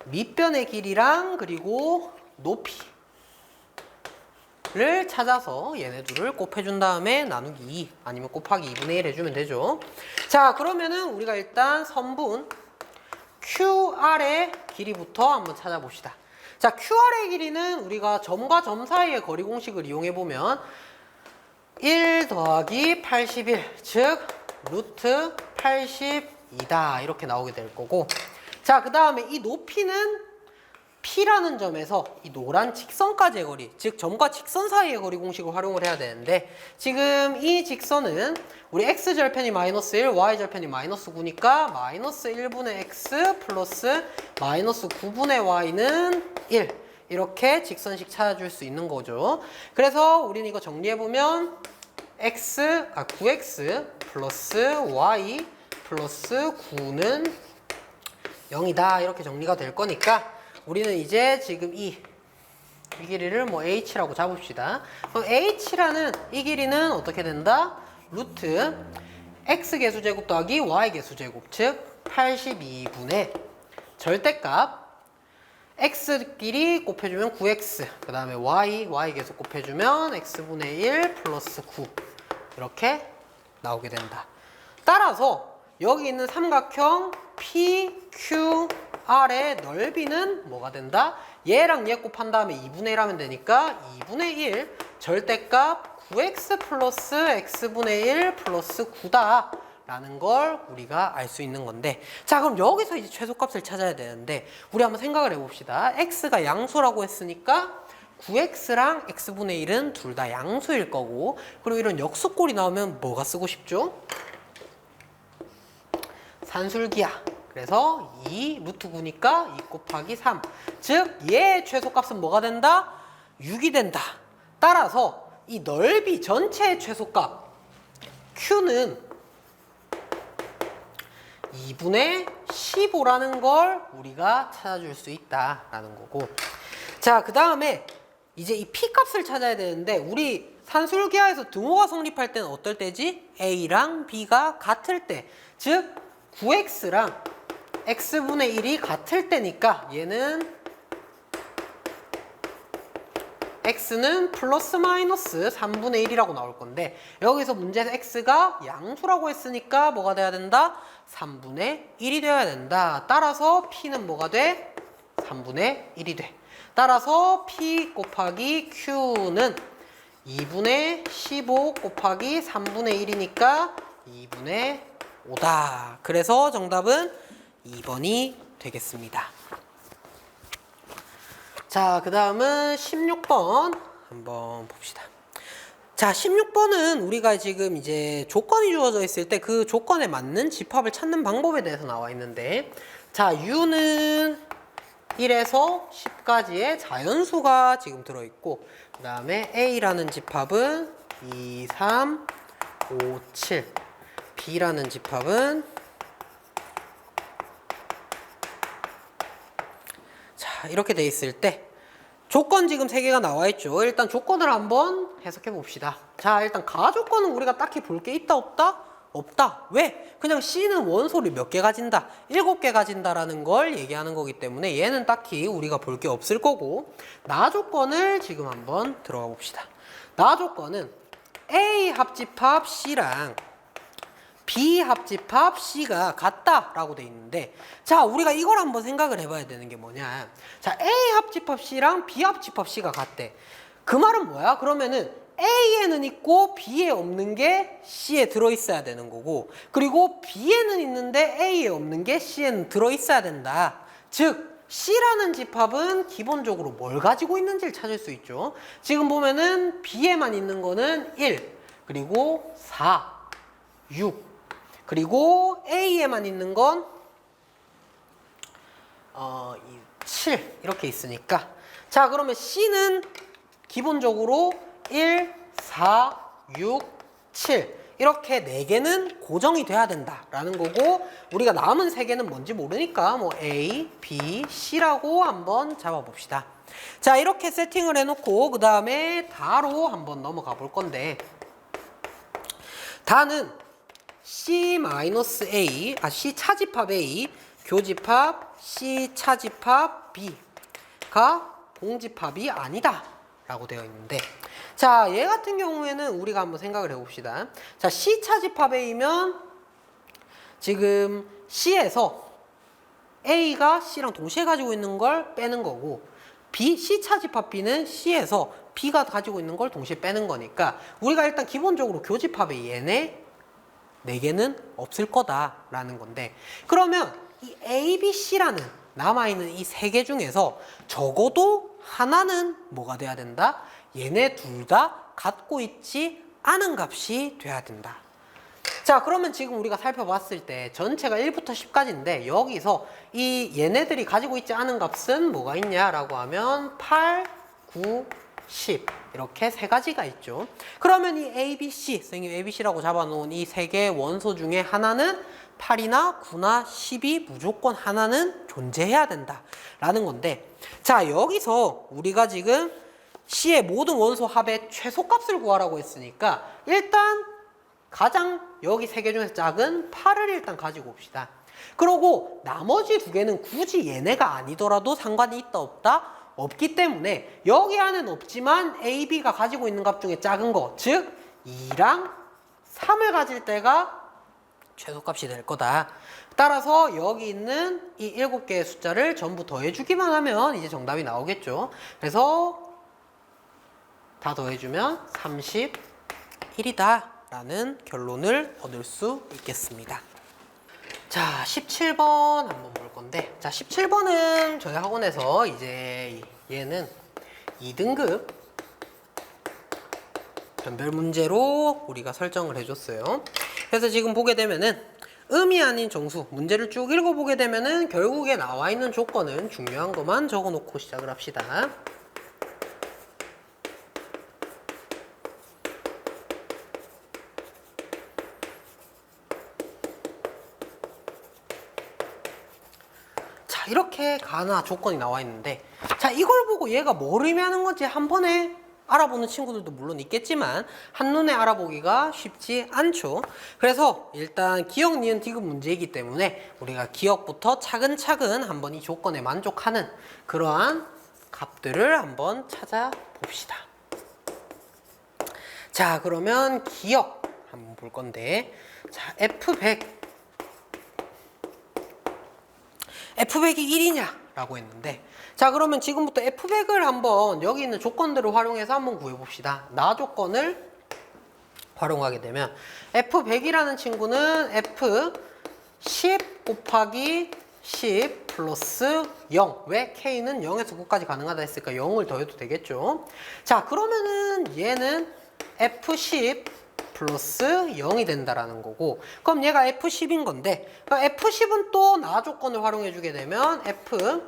Speaker 1: 밑변의 길이랑 그리고 높이를 찾아서 얘네 둘을 곱해준 다음에 나누기 2 아니면 곱하기 2분의 1 해주면 되죠. 자, 그러면은 우리가 일단 선분 QR의 길이부터 한번 찾아봅시다. 자, QR의 길이는 우리가 점과 점 사이의 거리 공식을 이용해보면 1 더하기 81, 즉 루트 82다 이렇게 나오게 될 거고, 자, 그 다음에 이 높이는 P라는 점에서 이 노란 직선까지의 거리, 즉 점과 직선 사이의 거리 공식을 활용을 해야 되는데, 지금 이 직선은 우리 x절편이 마이너스 1, y절편이 마이너스 9니까 마이너스 1분의 x 플러스 마이너스 9분의 y는 1 이렇게 직선식 찾아줄 수 있는 거죠. 그래서 우리는 이거 정리해보면 9x 플러스 y 플러스 9는 0이다 이렇게 정리가 될 거니까, 우리는 이제 지금 이 길이를 뭐 h라고 잡읍시다. 그럼 h라는 이 길이는 어떻게 된다? 루트 x 개수제곱 더하기 y 개수제곱, 즉 82분의 절대값 x끼리 곱해주면 9x, 그 다음에 y 계속 곱해주면 x분의 1 플러스 9 이렇게 나오게 된다. 따라서 여기 있는 삼각형 PQR의 넓이는 뭐가 된다? 얘랑 얘 곱한 다음에 2분의 1 하면 되니까 2분의 1 절대값 9x 플러스 x분의 1 플러스 9다 라는 걸 우리가 알 수 있는 건데, 자, 그럼 여기서 이제 최소값을 찾아야 되는데, 우리 한번 생각을 해봅시다. x가 양수라고 했으니까 9x랑 x분의 1은 둘 다 양수일 거고, 그리고 이런 역수꼴이 나오면 뭐가 쓰고 싶죠? 산술기야. 그래서 2 루트 9니까 2 곱하기 3, 즉 얘의 최소값은 뭐가 된다? 6이 된다. 따라서 이 넓이 전체의 최소값 Q는 2분의 15라는 걸 우리가 찾아줄 수 있다라는 거고, 자, 그 다음에 이제 이 P값을 찾아야 되는데, 우리 산술기하에서 등호가 성립할 때는 어떨 때지? A랑 B가 같을 때, 즉 9x랑 x분의 1이 같을 때니까 얘는 x는 플러스 마이너스 3분의 1이라고 나올 건데, 여기서 문제에서 x가 양수라고 했으니까 뭐가 돼야 된다? 3분의 1이 되어야 된다. 따라서 p는 뭐가 돼? 3분의 1이 돼. 따라서 p 곱하기 q는 2분의 15 곱하기 3분의 1이니까 2분의 5다. 그래서 정답은 2번이 되겠습니다. 자, 그 다음은 16번 한번 봅시다. 자, 16번은 우리가 지금 이제 조건이 주어져 있을 때 그 조건에 맞는 집합을 찾는 방법에 대해서 나와 있는데, 자, u는 1에서 10까지의 자연수가 지금 들어있고, 그 다음에 a라는 집합은 2, 3, 5, 7, b라는 집합은, 자, 이렇게 돼 있을 때 조건 지금 3개가 나와 있죠. 일단 조건을 한번 해석해 봅시다. 자, 일단 가조건은 우리가 딱히 볼 게 있다 없다? 없다. 왜? 그냥 C는 원소를 몇 개 가진다? 7개 가진다라는 걸 얘기하는 거기 때문에 얘는 딱히 우리가 볼 게 없을 거고, 나 조건을 지금 한번 들어가 봅시다. 나 조건은 A 합집합 C랑 B 합집합 C가 같다라고 돼 있는데, 자, 우리가 이걸 한번 생각을 해봐야 되는 게 뭐냐. 자, A 합집합 C랑 B 합집합 C가 같대. 그 말은 뭐야? 그러면은 A에는 있고 B에 없는 게 C에 들어있어야 되는 거고, 그리고 B에는 있는데 A에 없는 게 C에는 들어있어야 된다. 즉 C라는 집합은 기본적으로 뭘 가지고 있는지를 찾을 수 있죠. 지금 보면은 B에만 있는 거는 1, 그리고 4, 6, 그리고 A에만 있는 건 7 이렇게 있으니까, 자, 그러면 C는 기본적으로 1, 4, 6, 7 이렇게 4개는 고정이 돼야 된다라는 거고, 우리가 남은 3개는 뭔지 모르니까 뭐 A, B, C라고 한번 잡아봅시다. 자, 이렇게 세팅을 해놓고 그 다음에 다로 한번 넘어가 볼 건데, 다는 C 차집합 A 교집합 C 차집합 B가 공집합이 아니다 라고 되어 있는데, 자, 얘 같은 경우에는 우리가 한번 생각을 해봅시다. 자, C 차집합 A면 지금 C에서 A가 C랑 동시에 가지고 있는 걸 빼는 거고, C 차집합 B는 C에서 B가 가지고 있는 걸 동시에 빼는 거니까 우리가 일단 기본적으로 교집합에 얘네 4개는 없을 거다라는 건데, 그러면 이 A, B, C라는 남아있는 이 3개 중에서 적어도 하나는 뭐가 돼야 된다? 얘네 둘 다 갖고 있지 않은 값이 돼야 된다. 자, 그러면 지금 우리가 살펴봤을 때 전체가 1부터 10까지인데 여기서 이 얘네들이 가지고 있지 않은 값은 뭐가 있냐라고 하면 8, 9, 10 이렇게 3가지가 있죠. 그러면 이 ABC, 선생님 ABC라고 잡아놓은 이 3개의 원소 중에 하나는 8이나 9나 10이 무조건 하나는 존재해야 된다라는 건데, 자, 여기서 우리가 지금 C의 모든 원소 합의 최소값을 구하라고 했으니까 일단 가장 여기 3개 중에서 작은 8을 일단 가지고 옵시다. 그러고 나머지 2개는 굳이 얘네가 아니더라도 상관이 있다 없다? 없기 때문에 여기 안에는 없지만 A, B가 가지고 있는 값 중에 작은 거, 즉 2랑 3을 가질 때가 최소값이 될 거다. 따라서 여기 있는 이 7개의 숫자를 전부 더해주기만 하면 이제 정답이 나오겠죠. 그래서 다 더해주면 31이다 라는 결론을 얻을 수 있겠습니다. 자, 17번 한번 볼 건데, 자, 17번은 저희 학원에서 이제 얘는 2등급 변별 문제로 우리가 설정을 해줬어요. 그래서 지금 보게 되면은 음이 아닌 정수 문제를 쭉 읽어보게 되면은 결국에 나와 있는 조건은 중요한 것만 적어놓고 시작을 합시다. 자, 이렇게 가나 조건이 나와 있는데, 자, 이걸 보고 얘가 뭘 의미하는 건지 한 번에 알아보는 친구들도 물론 있겠지만 한눈에 알아보기가 쉽지 않죠. 그래서 일단 기억, 니은, 디귿 문제이기 때문에 우리가 기억부터 차근차근 한번 이 조건에 만족하는 그러한 값들을 한번 찾아봅시다. 자, 그러면 기억 한번 볼 건데, 자, F100 F100이 1이냐 라고 했는데, 자, 그러면 지금부터 F100을 한번 여기 있는 조건들을 활용해서 한번 구해봅시다. 나 조건을 활용하게 되면 F100이라는 친구는 F10 곱하기 10 플러스 0. 왜? K는 0에서 9까지 가능하다 했으니까 0을 더해도 되겠죠. 자, 그러면은 얘는 F10 플러스 0이 된다라는 거고, 그럼 얘가 F10인 건데, F10은 또 나 조건을 활용해 주게 되면 F10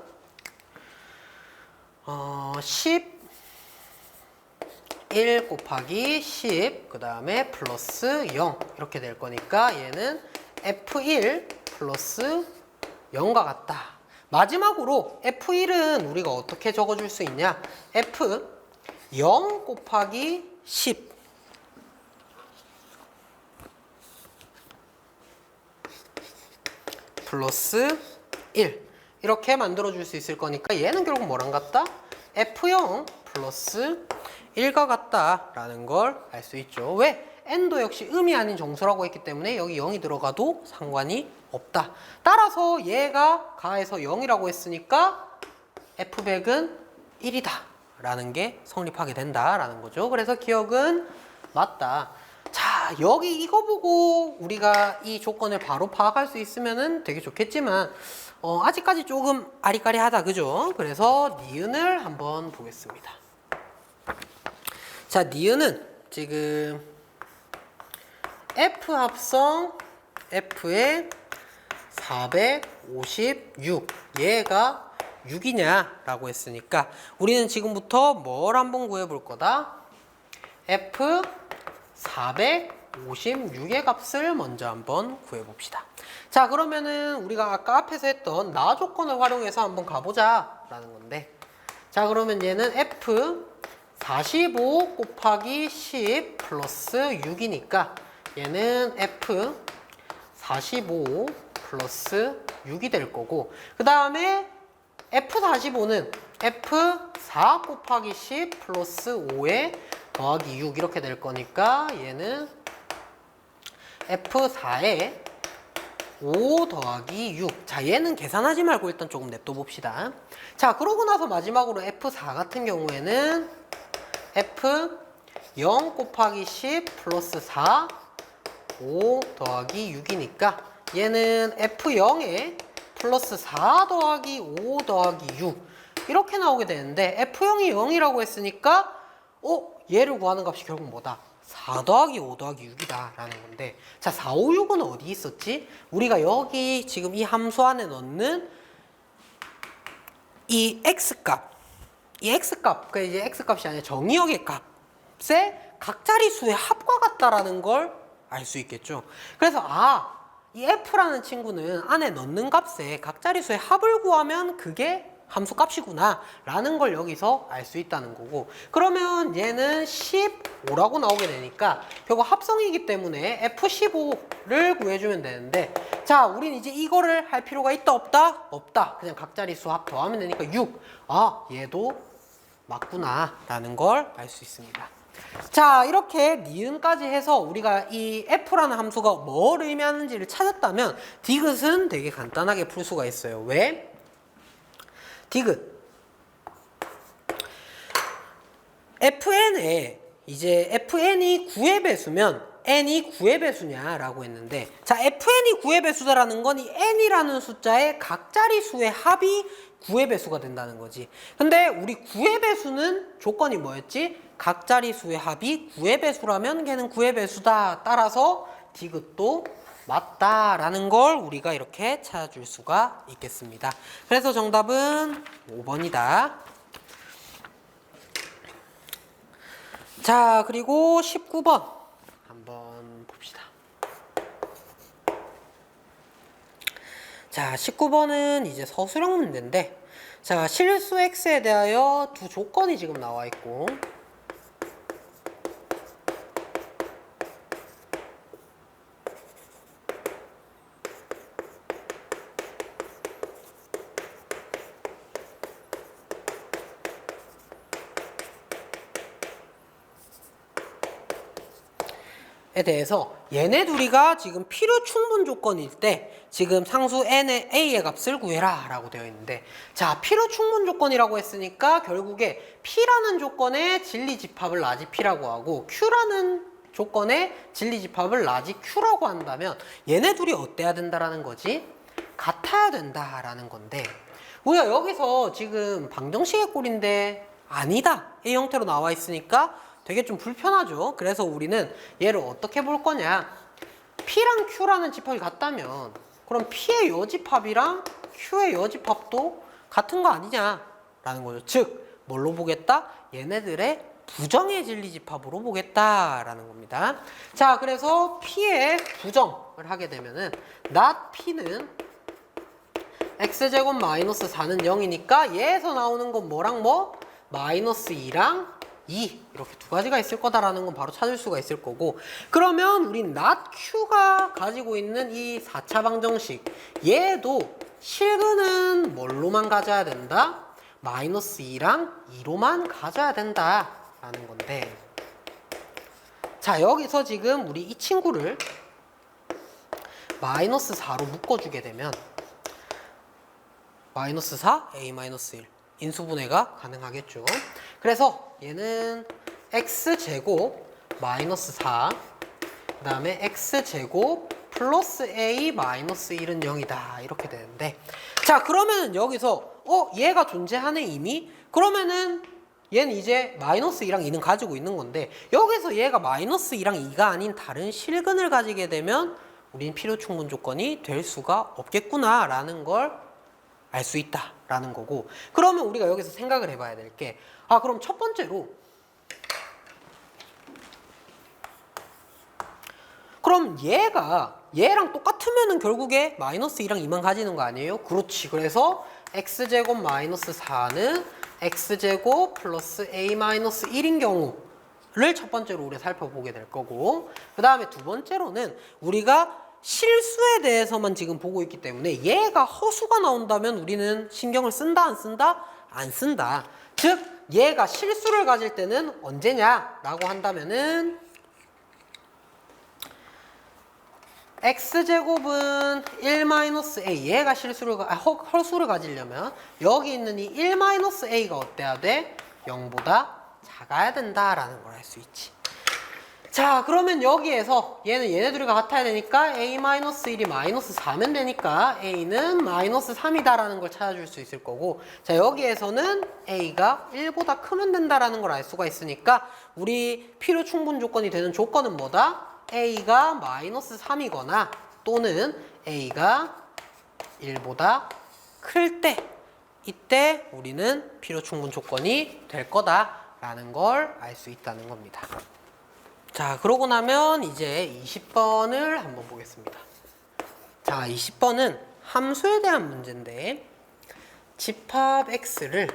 Speaker 1: 1 곱하기 10 그 다음에 플러스 0 이렇게 될 거니까 얘는 F1 플러스 0과 같다. 마지막으로 F1은 우리가 어떻게 적어줄 수 있냐? F0 곱하기 10 플러스 1 이렇게 만들어줄 수 있을 거니까 얘는 결국 뭐랑 같다? F0 플러스 1과 같다라는 걸 알 수 있죠. 왜? n도 역시 음이 아닌 정수라고 했기 때문에 여기 0이 들어가도 상관이 없다. 따라서 얘가 가해서 0이라고 했으니까 F100은 1이다 라는 게 성립하게 된다라는 거죠. 그래서 기억은 맞다. 자, 여기 이거 보고 우리가 이 조건을 바로 파악할 수 있으면 되게 좋겠지만 아직까지 조금 아리까리하다, 그죠? 그래서 니은을 한번 보겠습니다. 자, 니은은 지금 F 합성 F의 456 얘가 6이냐 라고 했으니까 우리는 지금부터 뭘 한번 구해볼 거다? F 456의 값을 먼저 한번 구해봅시다. 자, 그러면은 우리가 아까 앞에서 했던 나 조건을 활용해서 한번 가보자 라는 건데, 자, 그러면 얘는 F 45 곱하기 10 플러스 6이니까 얘는 F 45 플러스 6이 될 거고, 그 다음에 F45는 F4 곱하기 10 플러스 5에 더하기 6 이렇게 될 거니까 얘는 F4에 5 더하기 6. 자, 얘는 계산하지 말고 일단 조금 냅둬 봅시다. 자, 그러고 나서 마지막으로 F4 같은 경우에는 F0 곱하기 10 플러스 4 5 더하기 6이니까 얘는 F0에 플러스 4 더하기 5 더하기 6 이렇게 나오게 되는데 F0이 0이라고 했으니까 얘를 구하는 값이 결국 뭐다? 4 더하기 5 더하기 6이다 라는 건데, 자, 4, 5, 6은 어디 있었지? 우리가 여기 지금 이 함수 안에 넣는 이 x값, 그러니까 이제 x값이 아니라 정의역의 값에 각자리수의 합과 같다라는 걸 알 수 있겠죠. 그래서 이 f라는 친구는 안에 넣는 값에 각자리수의 합을 구하면 그게 함수 값이구나 라는 걸 여기서 알 수 있다는 거고, 그러면 얘는 15라고 나오게 되니까 결국 합성이기 때문에 F15를 구해주면 되는데, 자, 우린 이제 이거를 할 필요가 있다 없다? 없다. 그냥 각자리수 합 더하면 되니까 6. 얘도 맞구나 라는 걸 알 수 있습니다. 자, 이렇게 니은까지 해서 우리가 이 f라는 함수가 뭘 의미하는지를 찾았다면 디귿은 되게 간단하게 풀 수가 있어요. 왜? 디귿 fn에 이제 fn이 9의 배수면 n이 9의 배수냐라고 했는데, 자, fn이 9의 배수다라는 건 이 n이라는 숫자의 각자리수의 합이 9의 배수가 된다는 거지. 근데 우리 9의 배수는 조건이 뭐였지? 각자리수의 합이 9의 배수라면 걔는 9의 배수다. 따라서 디귿도 맞다라는 걸 우리가 이렇게 찾아줄 수가 있겠습니다. 그래서 정답은 5번이다. 자, 그리고 19번 한번 봅시다. 자, 19번은 이제 서술형 문제인데, 자, 실수 x에 대하여 두 조건이 지금 나와 있고, 에 대해서 얘네 둘이가 지금 필요 충분 조건일 때 지금 상수 n의 a의 값을 구해라 라고 되어 있는데, 자, 필요 충분 조건이라고 했으니까 결국에 p라는 조건의 진리집합을 라지 p라고 하고 q라는 조건의 진리집합을 라지 q라고 한다면 얘네 둘이 어때야 된다라는 거지? 같아야 된다라는 건데, 우리가 여기서 지금 방정식의 꼴인데 아니다 이 형태로 나와 있으니까 되게 좀 불편하죠. 그래서 우리는 얘를 어떻게 볼 거냐, P랑 Q라는 집합이 같다면 그럼 P의 여집합이랑 Q의 여집합도 같은 거 아니냐라는 거죠. 즉 뭘로 보겠다? 얘네들의 부정의 진리집합으로 보겠다라는 겁니다. 자, 그래서 P의 부정을 하게 되면은 not P는 x제곱 마이너스 4는 0이니까 얘에서 나오는 건 뭐랑 뭐? 마이너스 2랑 2 이렇게 두 가지가 있을 거다라는 건 바로 찾을 수가 있을 거고, 그러면 우린 not q가 가지고 있는 이 4차 방정식 얘도 실근은 뭘로만 가져야 된다? 마이너스 2랑 2로만 가져야 된다라는 건데, 자, 여기서 지금 우리 이 친구를 마이너스 4로 묶어주게 되면 마이너스 4, a-1 인수분해가 가능하겠죠. 그래서 얘는 x제곱 마이너스 4, 그 다음에 x제곱 플러스 a 마이너스 1은 0이다 이렇게 되는데, 자, 그러면은 여기서 얘가 존재하네 이미? 그러면은 얘는 이제 마이너스 2랑 2는 가지고 있는 건데, 여기서 얘가 마이너스 2랑 2가 아닌 다른 실근을 가지게 되면 우린 필요 충분 조건이 될 수가 없겠구나 라는 걸 알 수 있다라는 거고, 그러면 우리가 여기서 생각을 해봐야 될 게, 그럼 첫 번째로 그럼 얘랑 똑같으면은 결국에 마이너스 2랑 2만 가지는 거 아니에요? 그렇지. 그래서 x제곱 마이너스 4는 x제곱 플러스 a 마이너스 1인 경우를 첫 번째로 우리가 살펴보게 될 거고, 그 다음에 두 번째로는 우리가 실수에 대해서만 지금 보고 있기 때문에 얘가 허수가 나온다면 우리는 신경을 쓴다 안 쓴다? 안 쓴다. 즉 얘가 실수를 가질 때는 언제냐라고 한다면은 x제곱은 1-a 얘가 허수를 가지려면 여기 있는 이 1-a가 어때야 돼? 0보다 작아야 된다라는 걸 알 수 있지. 자, 그러면 여기에서 얘네 둘이가 같아야 되니까 a-1이 -4면 되니까 a는 -3이다라는 걸 찾아줄 수 있을 거고, 자, 여기에서는 a가 1보다 크면 된다라는 걸 알 수가 있으니까 우리 필요 충분 조건이 되는 조건은 뭐다? a가 -3이거나 또는 a가 1보다 클 때, 이때 우리는 필요 충분 조건이 될 거다라는 걸 알 수 있다는 겁니다. 자, 그러고 나면 이제 20번을 한번 보겠습니다. 자, 20번은 함수에 대한 문제인데 집합 x를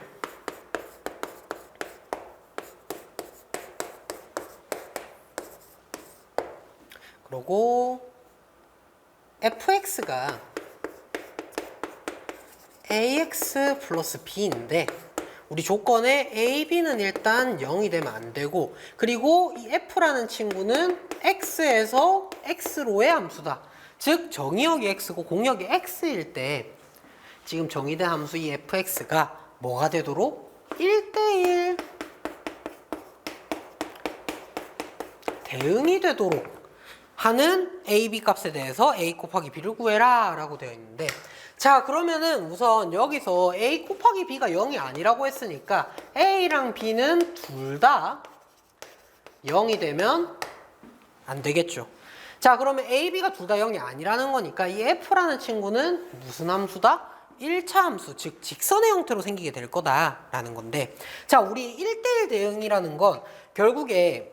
Speaker 1: 그리고 fx가 ax 플러스 b인데 우리 조건에 a, b는 일단 0이 되면 안 되고, 그리고 이 f라는 친구는 x에서 x로의 함수다. 즉 정의역이 x고 공역이 x일 때 지금 정의된 함수 이 fx가 뭐가 되도록? 1대1 대응이 되도록 하는 a, b 값에 대해서 a 곱하기 b를 구해라 라고 되어 있는데, 자, 그러면은 우선 여기서 a 곱하기 b가 0이 아니라고 했으니까 a랑 b는 둘 다 0이 되면 안 되겠죠. 자, 그러면 a, b가 둘 다 0이 아니라는 거니까 이 f라는 친구는 무슨 함수다? 1차 함수, 즉 직선의 형태로 생기게 될 거다라는 건데, 자, 우리 1대1 대응이라는 건 결국에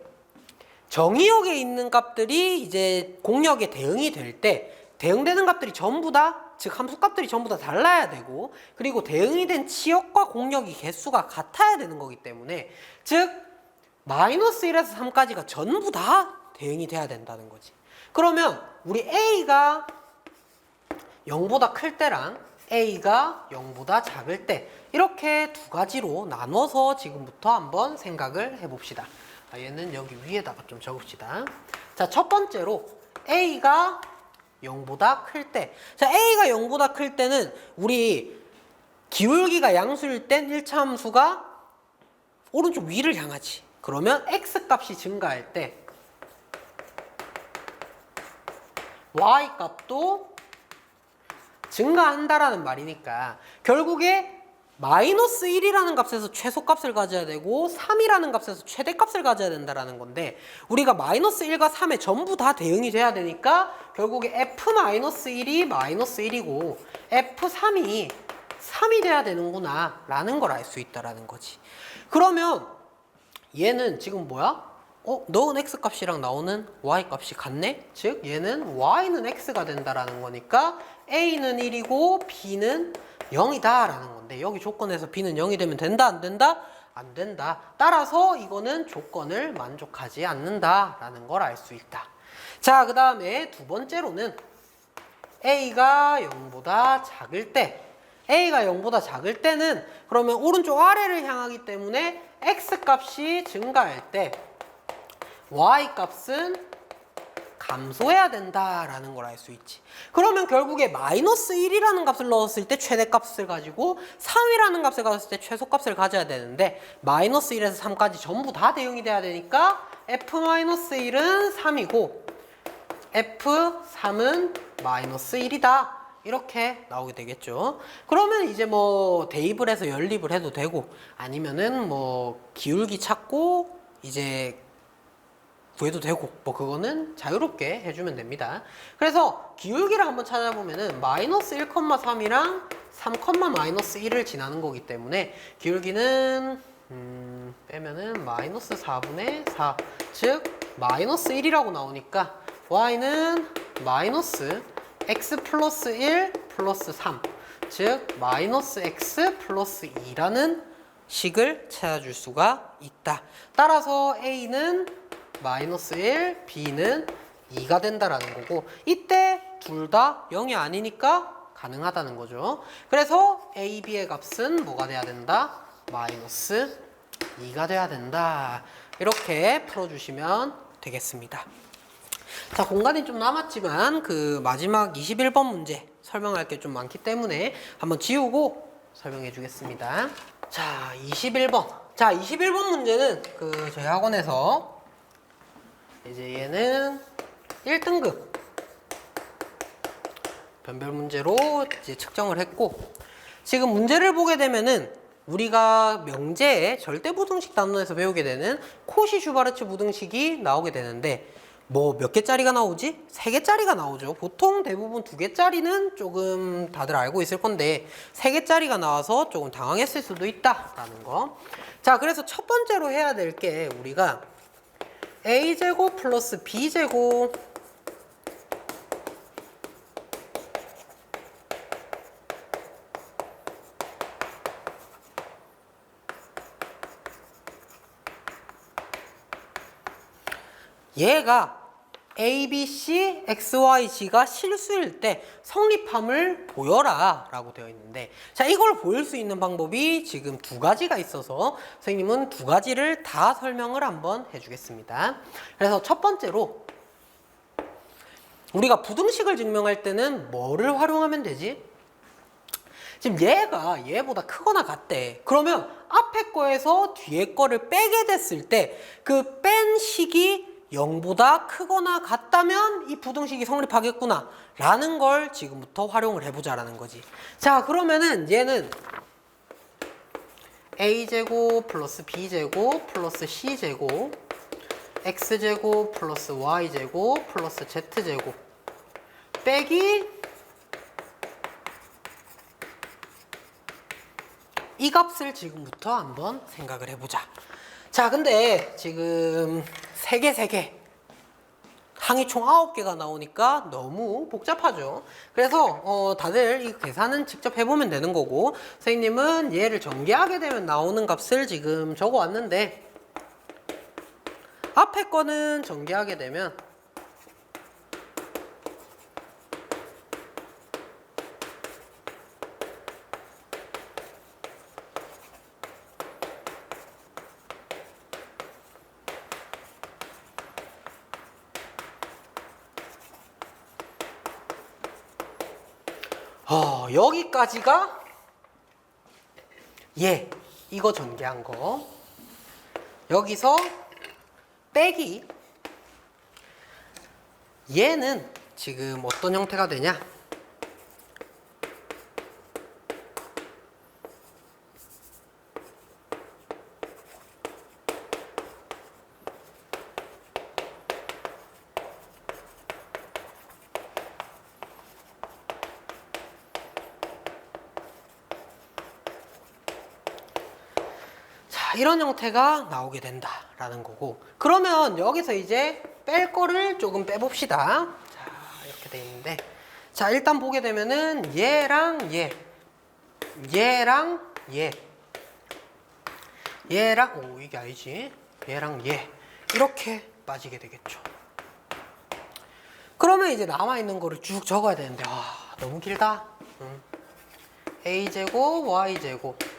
Speaker 1: 정의역에 있는 값들이 이제 공역에 대응이 될 때 대응되는 값들이 전부 다, 즉 함수값들이 전부 다 달라야 되고, 그리고 대응이 된 치역과 공역이 개수가 같아야 되는 거기 때문에, 즉 -1에서 3까지가 전부 다 대응이 돼야 된다는 거지. 그러면 우리 a가 0보다 클 때랑 a가 0보다 작을 때 이렇게 두 가지로 나눠서 지금부터 한번 생각을 해봅시다. 얘는 여기 위에다가 좀 적읍시다. 자, 첫 번째로 a가 0보다 클 때, 자, a가 0보다 클 때는 우리 기울기가 양수일 땐 1차 함수가 오른쪽 위를 향하지. 그러면 x 값이 증가할 때 y 값도 증가한다라는 말이니까 결국에 -1이라는 값에서 최소값을 가져야 되고 3이라는 값에서 최대값을 가져야 된다라는 건데, 우리가 -1과 3에 전부 다 대응이 돼야 되니까 결국에 f-1이 -1이고 f3이 3이 돼야 되는구나 라는 걸 알 수 있다라는 거지. 그러면 얘는 지금 뭐야? 넣은 x값이랑 나오는 y값이 같네? 즉 얘는 y는 x가 된다라는 거니까 a는 1이고 b는 0이다 라는 건데, 여기 조건에서 b는 0이 되면 된다 안 된다? 안 된다. 따라서 이거는 조건을 만족하지 않는다 라는 걸 알 수 있다. 자, 그 다음에 두 번째로는 a가 0보다 작을 때, a가 0보다 작을 때는 그러면 오른쪽 아래를 향하기 때문에 x값이 증가할 때 y값은 감소해야 된다라는 걸 알 수 있지. 그러면 결국에 -1이라는 값을 넣었을 때 최대값을 가지고 3이라는 값을 가졌을 때 최소값을 가져야 되는데 -1에서 3까지 전부 다 대응이 돼야 되니까 f-1은 3이고 f3은 -1이다. 이렇게 나오게 되겠죠. 그러면 이제 뭐 대입을 해서 연립을 해도 되고, 아니면은 뭐 기울기 찾고 이제 구해도 되고, 뭐 그거는 자유롭게 해주면 됩니다. 그래서 기울기를 한번 찾아보면은 -1,3이랑 3,-1을 지나는 거기 때문에 기울기는 빼면은 -4분의 4, 즉 -1이라고 나오니까 y는 -x 플러스 1 플러스 3, 즉 -x 플러스 2라는 식을 찾아줄 수가 있다. 따라서 a는 -1, b는 2가 된다라는 거고, 이때 둘 다 0이 아니니까 가능하다는 거죠. 그래서 A, B의 값은 뭐가 돼야 된다? 마이너스 2가 돼야 된다. 이렇게 풀어주시면 되겠습니다. 자, 공간이 좀 남았지만 그 마지막 21번 문제 설명할 게 좀 많기 때문에 한번 지우고 설명해 주겠습니다. 자, 21번. 자, 21번 문제는 그 저희 학원에서 이제 얘는 1등급 변별 문제로 이제 측정을 했고, 지금 문제를 보게 되면은 우리가 명제의 절대부등식 단원에서 배우게 되는 코시-슈바르츠 부등식이 나오게 되는데, 뭐 몇 개짜리가 나오지? 3개짜리가 나오죠. 보통 대부분 2개짜리는 조금 다들 알고 있을 건데 3개짜리가 나와서 조금 당황했을 수도 있다라는 거. 자, 그래서 첫 번째로 해야 될 게 우리가 a제곱 플러스 b제곱 얘가 A, B, C, X, Y, G가 실수일 때 성립함을 보여라 라고 되어 있는데, 자, 이걸 보일 수 있는 방법이 지금 2가지가 있어서 선생님은 2가지를 다 설명을 한번 해주겠습니다. 그래서 첫 번째로 우리가 부등식을 증명할 때는 뭐를 활용하면 되지? 지금 얘가 얘보다 크거나 같대. 그러면 앞에 거에서 뒤에 거를 빼게 됐을 때 그 뺀 식이 0보다 크거나 같다면 이 부등식이 성립하겠구나 라는 걸 지금부터 활용을 해보자라는 거지. 자, 그러면은 얘는 a제곱 플러스 b제곱 플러스 c제곱 x제곱 플러스 y제곱 플러스 z제곱 빼기 이 값을 지금부터 한번 생각을 해보자. 자, 근데 지금 3개 항이 총 9개가 나오니까 너무 복잡하죠. 그래서 다들 이 계산은 직접 해보면 되는 거고, 선생님은 얘를 전개하게 되면 나오는 값을 지금 적어 왔는데, 앞에 거는 전개하게 되면 여기까지가 이거 전개한 거. 여기서 빼기 얘는 지금 어떤 형태가 되냐? 이런 형태가 나오게 된다라는 거고, 그러면 여기서 이제 뺄 거를 조금 빼봅시다. 자, 이렇게 돼 있는데, 자, 일단 보게 되면은 얘랑 얘랑 얘랑 이게 아니지, 얘랑 얘 이렇게 빠지게 되겠죠. 그러면 이제 남아있는 거를 쭉 적어야 되는데 너무 길다. a제곱 y제곱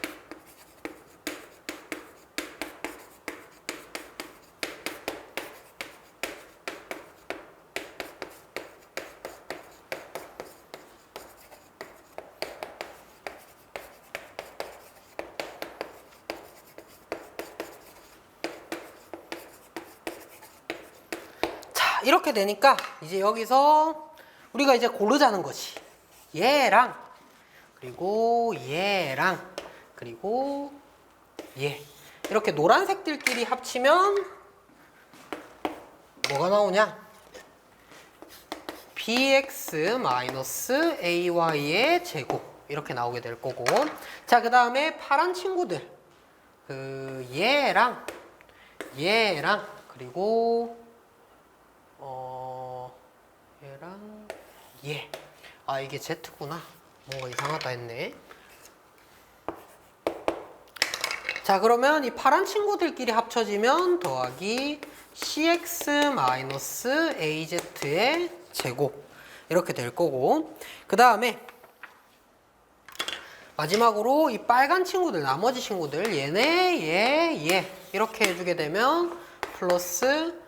Speaker 1: 이렇게 되니까 이제 여기서 우리가 이제 고르자는 거지. 얘랑 그리고 얘랑 그리고 얘 이렇게 노란색들끼리 합치면 뭐가 나오냐? bx-ay의 제곱 이렇게 나오게 될 거고, 자, 그 다음에 파란 친구들 그 얘랑 그리고 얘랑 얘. 이게 Z구나. 뭔가 이상하다 했네. 자, 그러면 이 파란 친구들끼리 합쳐지면 더하기 cx-az의 제곱. 이렇게 될 거고, 그 다음에 마지막으로 이 빨간 친구들, 나머지 친구들, 얘 이렇게 해주게 되면 플러스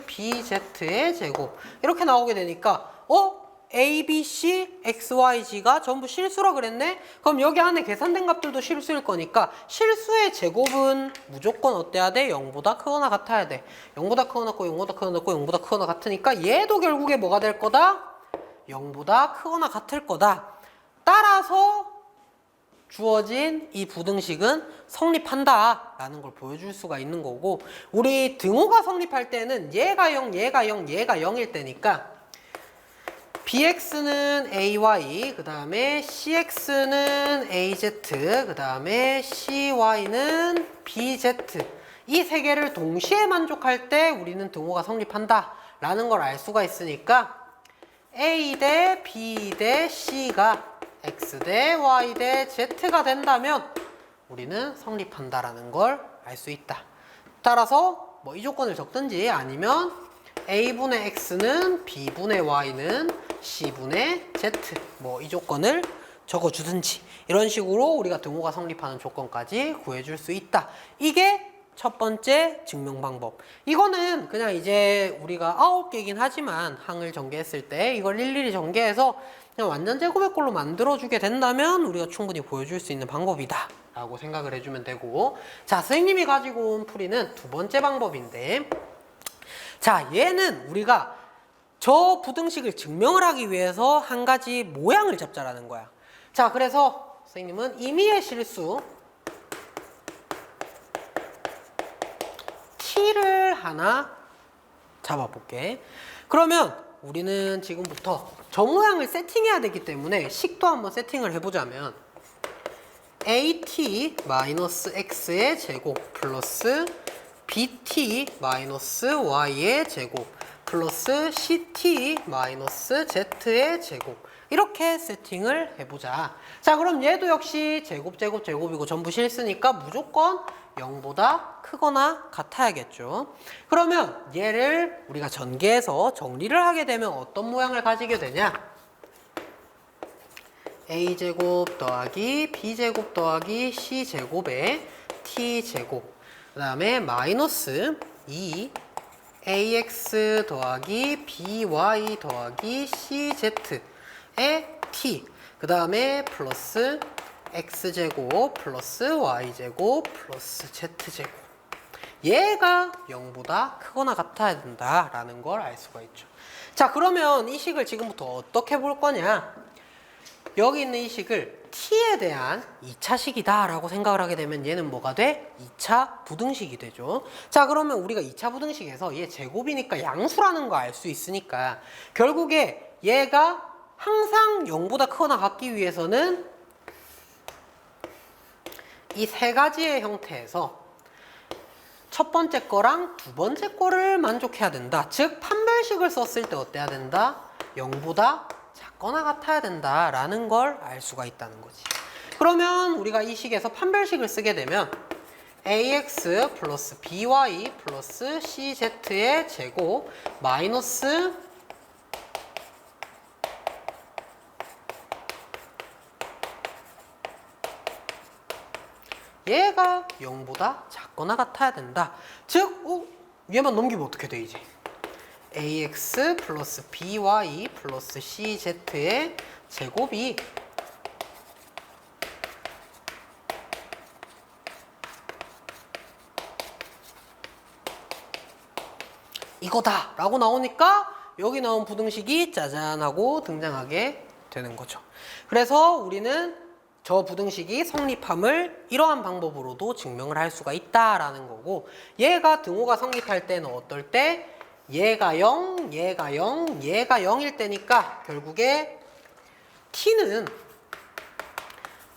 Speaker 1: cy-bz의 제곱 이렇게 나오게 되니까 a, b, c, x, y, g가 전부 실수라 그랬네? 그럼 여기 안에 계산된 값들도 실수일 거니까 실수의 제곱은 무조건 어때야 돼? 0보다 크거나 같아야 돼. 0보다 크거나 같고 0보다 크거나 같고 0보다 크거나 같으니까 얘도 결국에 뭐가 될 거다? 0보다 크거나 같을 거다. 따라서 주어진 이 부등식은 성립한다 라는 걸 보여줄 수가 있는 거고, 우리 등호가 성립할 때는 얘가 0, 얘가 0, 얘가 0일 때니까 bx는 ay, 그 다음에 cx는 az, 그 다음에 cy는 bz, 이 세 개를 동시에 만족할 때 우리는 등호가 성립한다 라는 걸 알 수가 있으니까 A 대 B 대 C가 X 대 Y 대 Z가 된다면 우리는 성립한다라는 걸 알 수 있다. 따라서 뭐 이 조건을 적든지 아니면 A분의 X는 B분의 Y는 C분의 Z 뭐 이 조건을 적어주든지 이런 식으로 우리가 등호가 성립하는 조건까지 구해줄 수 있다. 이게 첫 번째 증명 방법. 이거는 그냥 이제 우리가 9개긴 하지만 항을 전개했을 때 이걸 일일이 전개해서 그냥 완전 제곱의 꼴로 만들어주게 된다면 우리가 충분히 보여줄 수 있는 방법이다 라고 생각을 해주면 되고, 자, 선생님이 가지고 온 풀이는 두 번째 방법인데, 자, 얘는 우리가 저 부등식을 증명을 하기 위해서 한 가지 모양을 잡자라는 거야. 자, 그래서 선생님은 임의의 실수 t를 하나 잡아볼게. 그러면 우리는 지금부터 저 모양을 세팅해야 되기 때문에 식도 한번 세팅을 해보자면 at-x의 제곱 플러스 bt-y의 제곱 플러스 ct-z의 제곱 이렇게 세팅을 해보자. 자, 그럼 얘도 역시 제곱이고 전부 실수니까 무조건 0보다 크거나 같아야겠죠. 그러면 얘를 우리가 전개해서 정리를 하게 되면 어떤 모양을 가지게 되냐? a제곱 더하기 b제곱 더하기 c제곱에 t제곱, 그 다음에 마이너스 2ax 더하기 by 더하기 cz에 t, 그 다음에 플러스 x제곱 플러스 y제곱 플러스 z제곱. 얘가 0보다 크거나 같아야 된다라는 걸 알 수가 있죠. 자, 그러면 이 식을 지금부터 어떻게 볼 거냐? 여기 있는 이 식을 t에 대한 2차식이다 라고 생각을 하게 되면 얘는 뭐가 돼? 2차 부등식이 되죠. 자, 그러면 우리가 2차 부등식에서 얘 제곱이니까 양수라는 거 알 수 있으니까 결국에 얘가 항상 0보다 크거나 같기 위해서는 이 세 가지의 형태에서 첫 번째 거랑 두 번째 거를 만족해야 된다. 즉 판별식을 썼을 때 어때야 된다? 0보다 작거나 같아야 된다라는 걸 알 수가 있다는 거지. 그러면 우리가 이 식에서 판별식을 쓰게 되면 ax 플러스 by 플러스 cz의 제곱 마이너스 얘가 0보다 작거나 같아야 된다. 즉, 얘만 넘기면 어떻게 돼 이제? ax 플러스 by 플러스 cz의 제곱이 이거다 라고 나오니까 여기 나온 부등식이 짜잔 하고 등장하게 되는 거죠. 그래서 우리는 저 부등식이 성립함을 이러한 방법으로도 증명을 할 수가 있다라는 거고, 얘가 등호가 성립할 때는 어떨 때? 얘가 0, 얘가 0, 얘가 0일 때니까 결국에 t는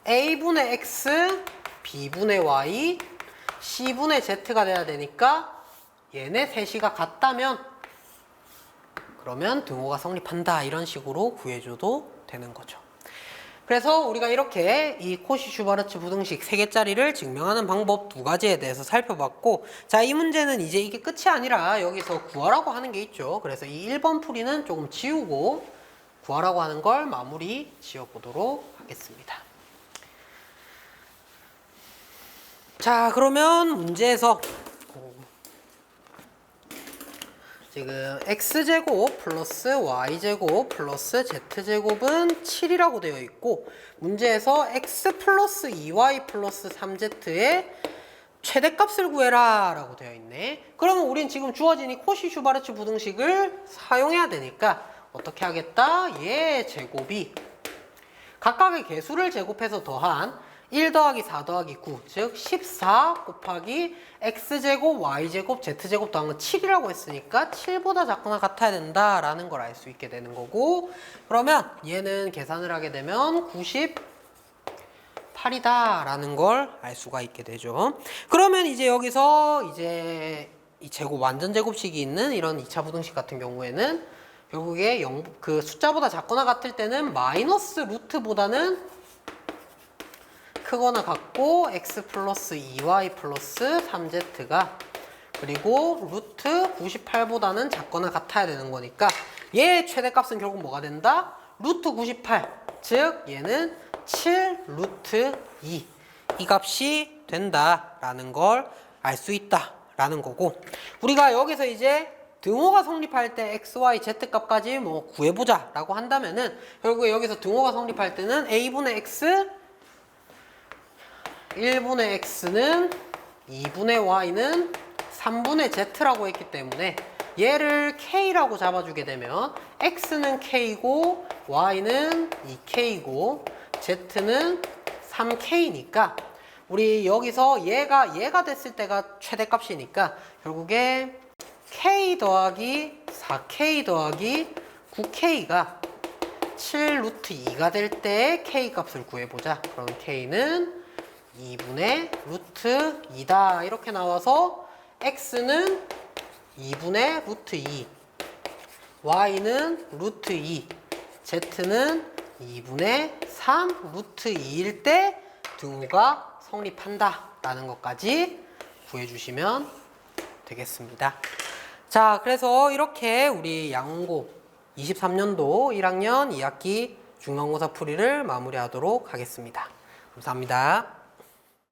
Speaker 1: a분의 x, b분의 y, c분의 z가 돼야 되니까 얘네 셋이가 같다면 그러면 등호가 성립한다 이런 식으로 구해줘도 되는 거죠. 그래서 우리가 이렇게 이 코시-슈바르츠 부등식 3개짜리를 증명하는 방법 2가지에 대해서 살펴봤고, 자, 이 문제는 이제 이게 끝이 아니라 여기서 구하라고 하는 게 있죠. 그래서 이 1번 풀이는 조금 지우고 구하라고 하는 걸 마무리 지어보도록 하겠습니다. 자, 그러면 문제에서 지금 x제곱 플러스 y제곱 플러스 z제곱은 7이라고 되어 있고, 문제에서 x 플러스 2y 플러스 3z의 최대값을 구해라 라고 되어 있네. 그러면 우린 지금 주어진 이 코시-슈바르츠 부등식을 사용해야 되니까 어떻게 하겠다? 얘 제곱이 각각의 개수를 제곱해서 더한 1 더하기 4 더하기 9, 즉 14 곱하기 x제곱, y제곱, z제곱 더한 건 7이라고 했으니까 7보다 작거나 같아야 된다라는 걸 알 수 있게 되는 거고, 그러면 얘는 계산을 하게 되면 98이다 라는 걸 알 수가 있게 되죠. 그러면 이제 여기서 이제 이 제곱, 완전 제곱식이 있는 이런 2차 부등식 같은 경우에는 결국에 그 숫자보다 작거나 같을 때는 마이너스 루트보다는 크거나 같고 x 플러스 2y 플러스 3z가 그리고 루트 98보다는 작거나 같아야 되는 거니까 얘의 최대값은 결국 뭐가 된다? 루트 98, 즉 얘는 7 루트 2 이 값이 된다라는 걸 알 수 있다라는 거고, 우리가 여기서 이제 등호가 성립할 때 x, y, z 값까지 뭐 구해보자 라고 한다면은 결국에 여기서 등호가 성립할 때는 a분의 x 1분의 x는 2분의 y는 3분의 z라고 했기 때문에 얘를 k라고 잡아주게 되면 x는 k고 y는 2k고 z는 3k니까 우리 여기서 얘가 됐을 때가 최대값이니까 결국에 k 더하기 4k 더하기 9k가 7 루트 2가 될 때 k 값을 구해보자. 그럼 k는 2분의 루트 2다 이렇게 나와서 x는 2분의 루트 2, y는 루트 2, z는 2분의 3 루트 2일 때 등호가 성립한다 라는 것까지 구해주시면 되겠습니다. 자, 그래서 이렇게 우리 양고 23년도 1학년 2학기 중간고사 풀이를 마무리하도록 하겠습니다. 감사합니다.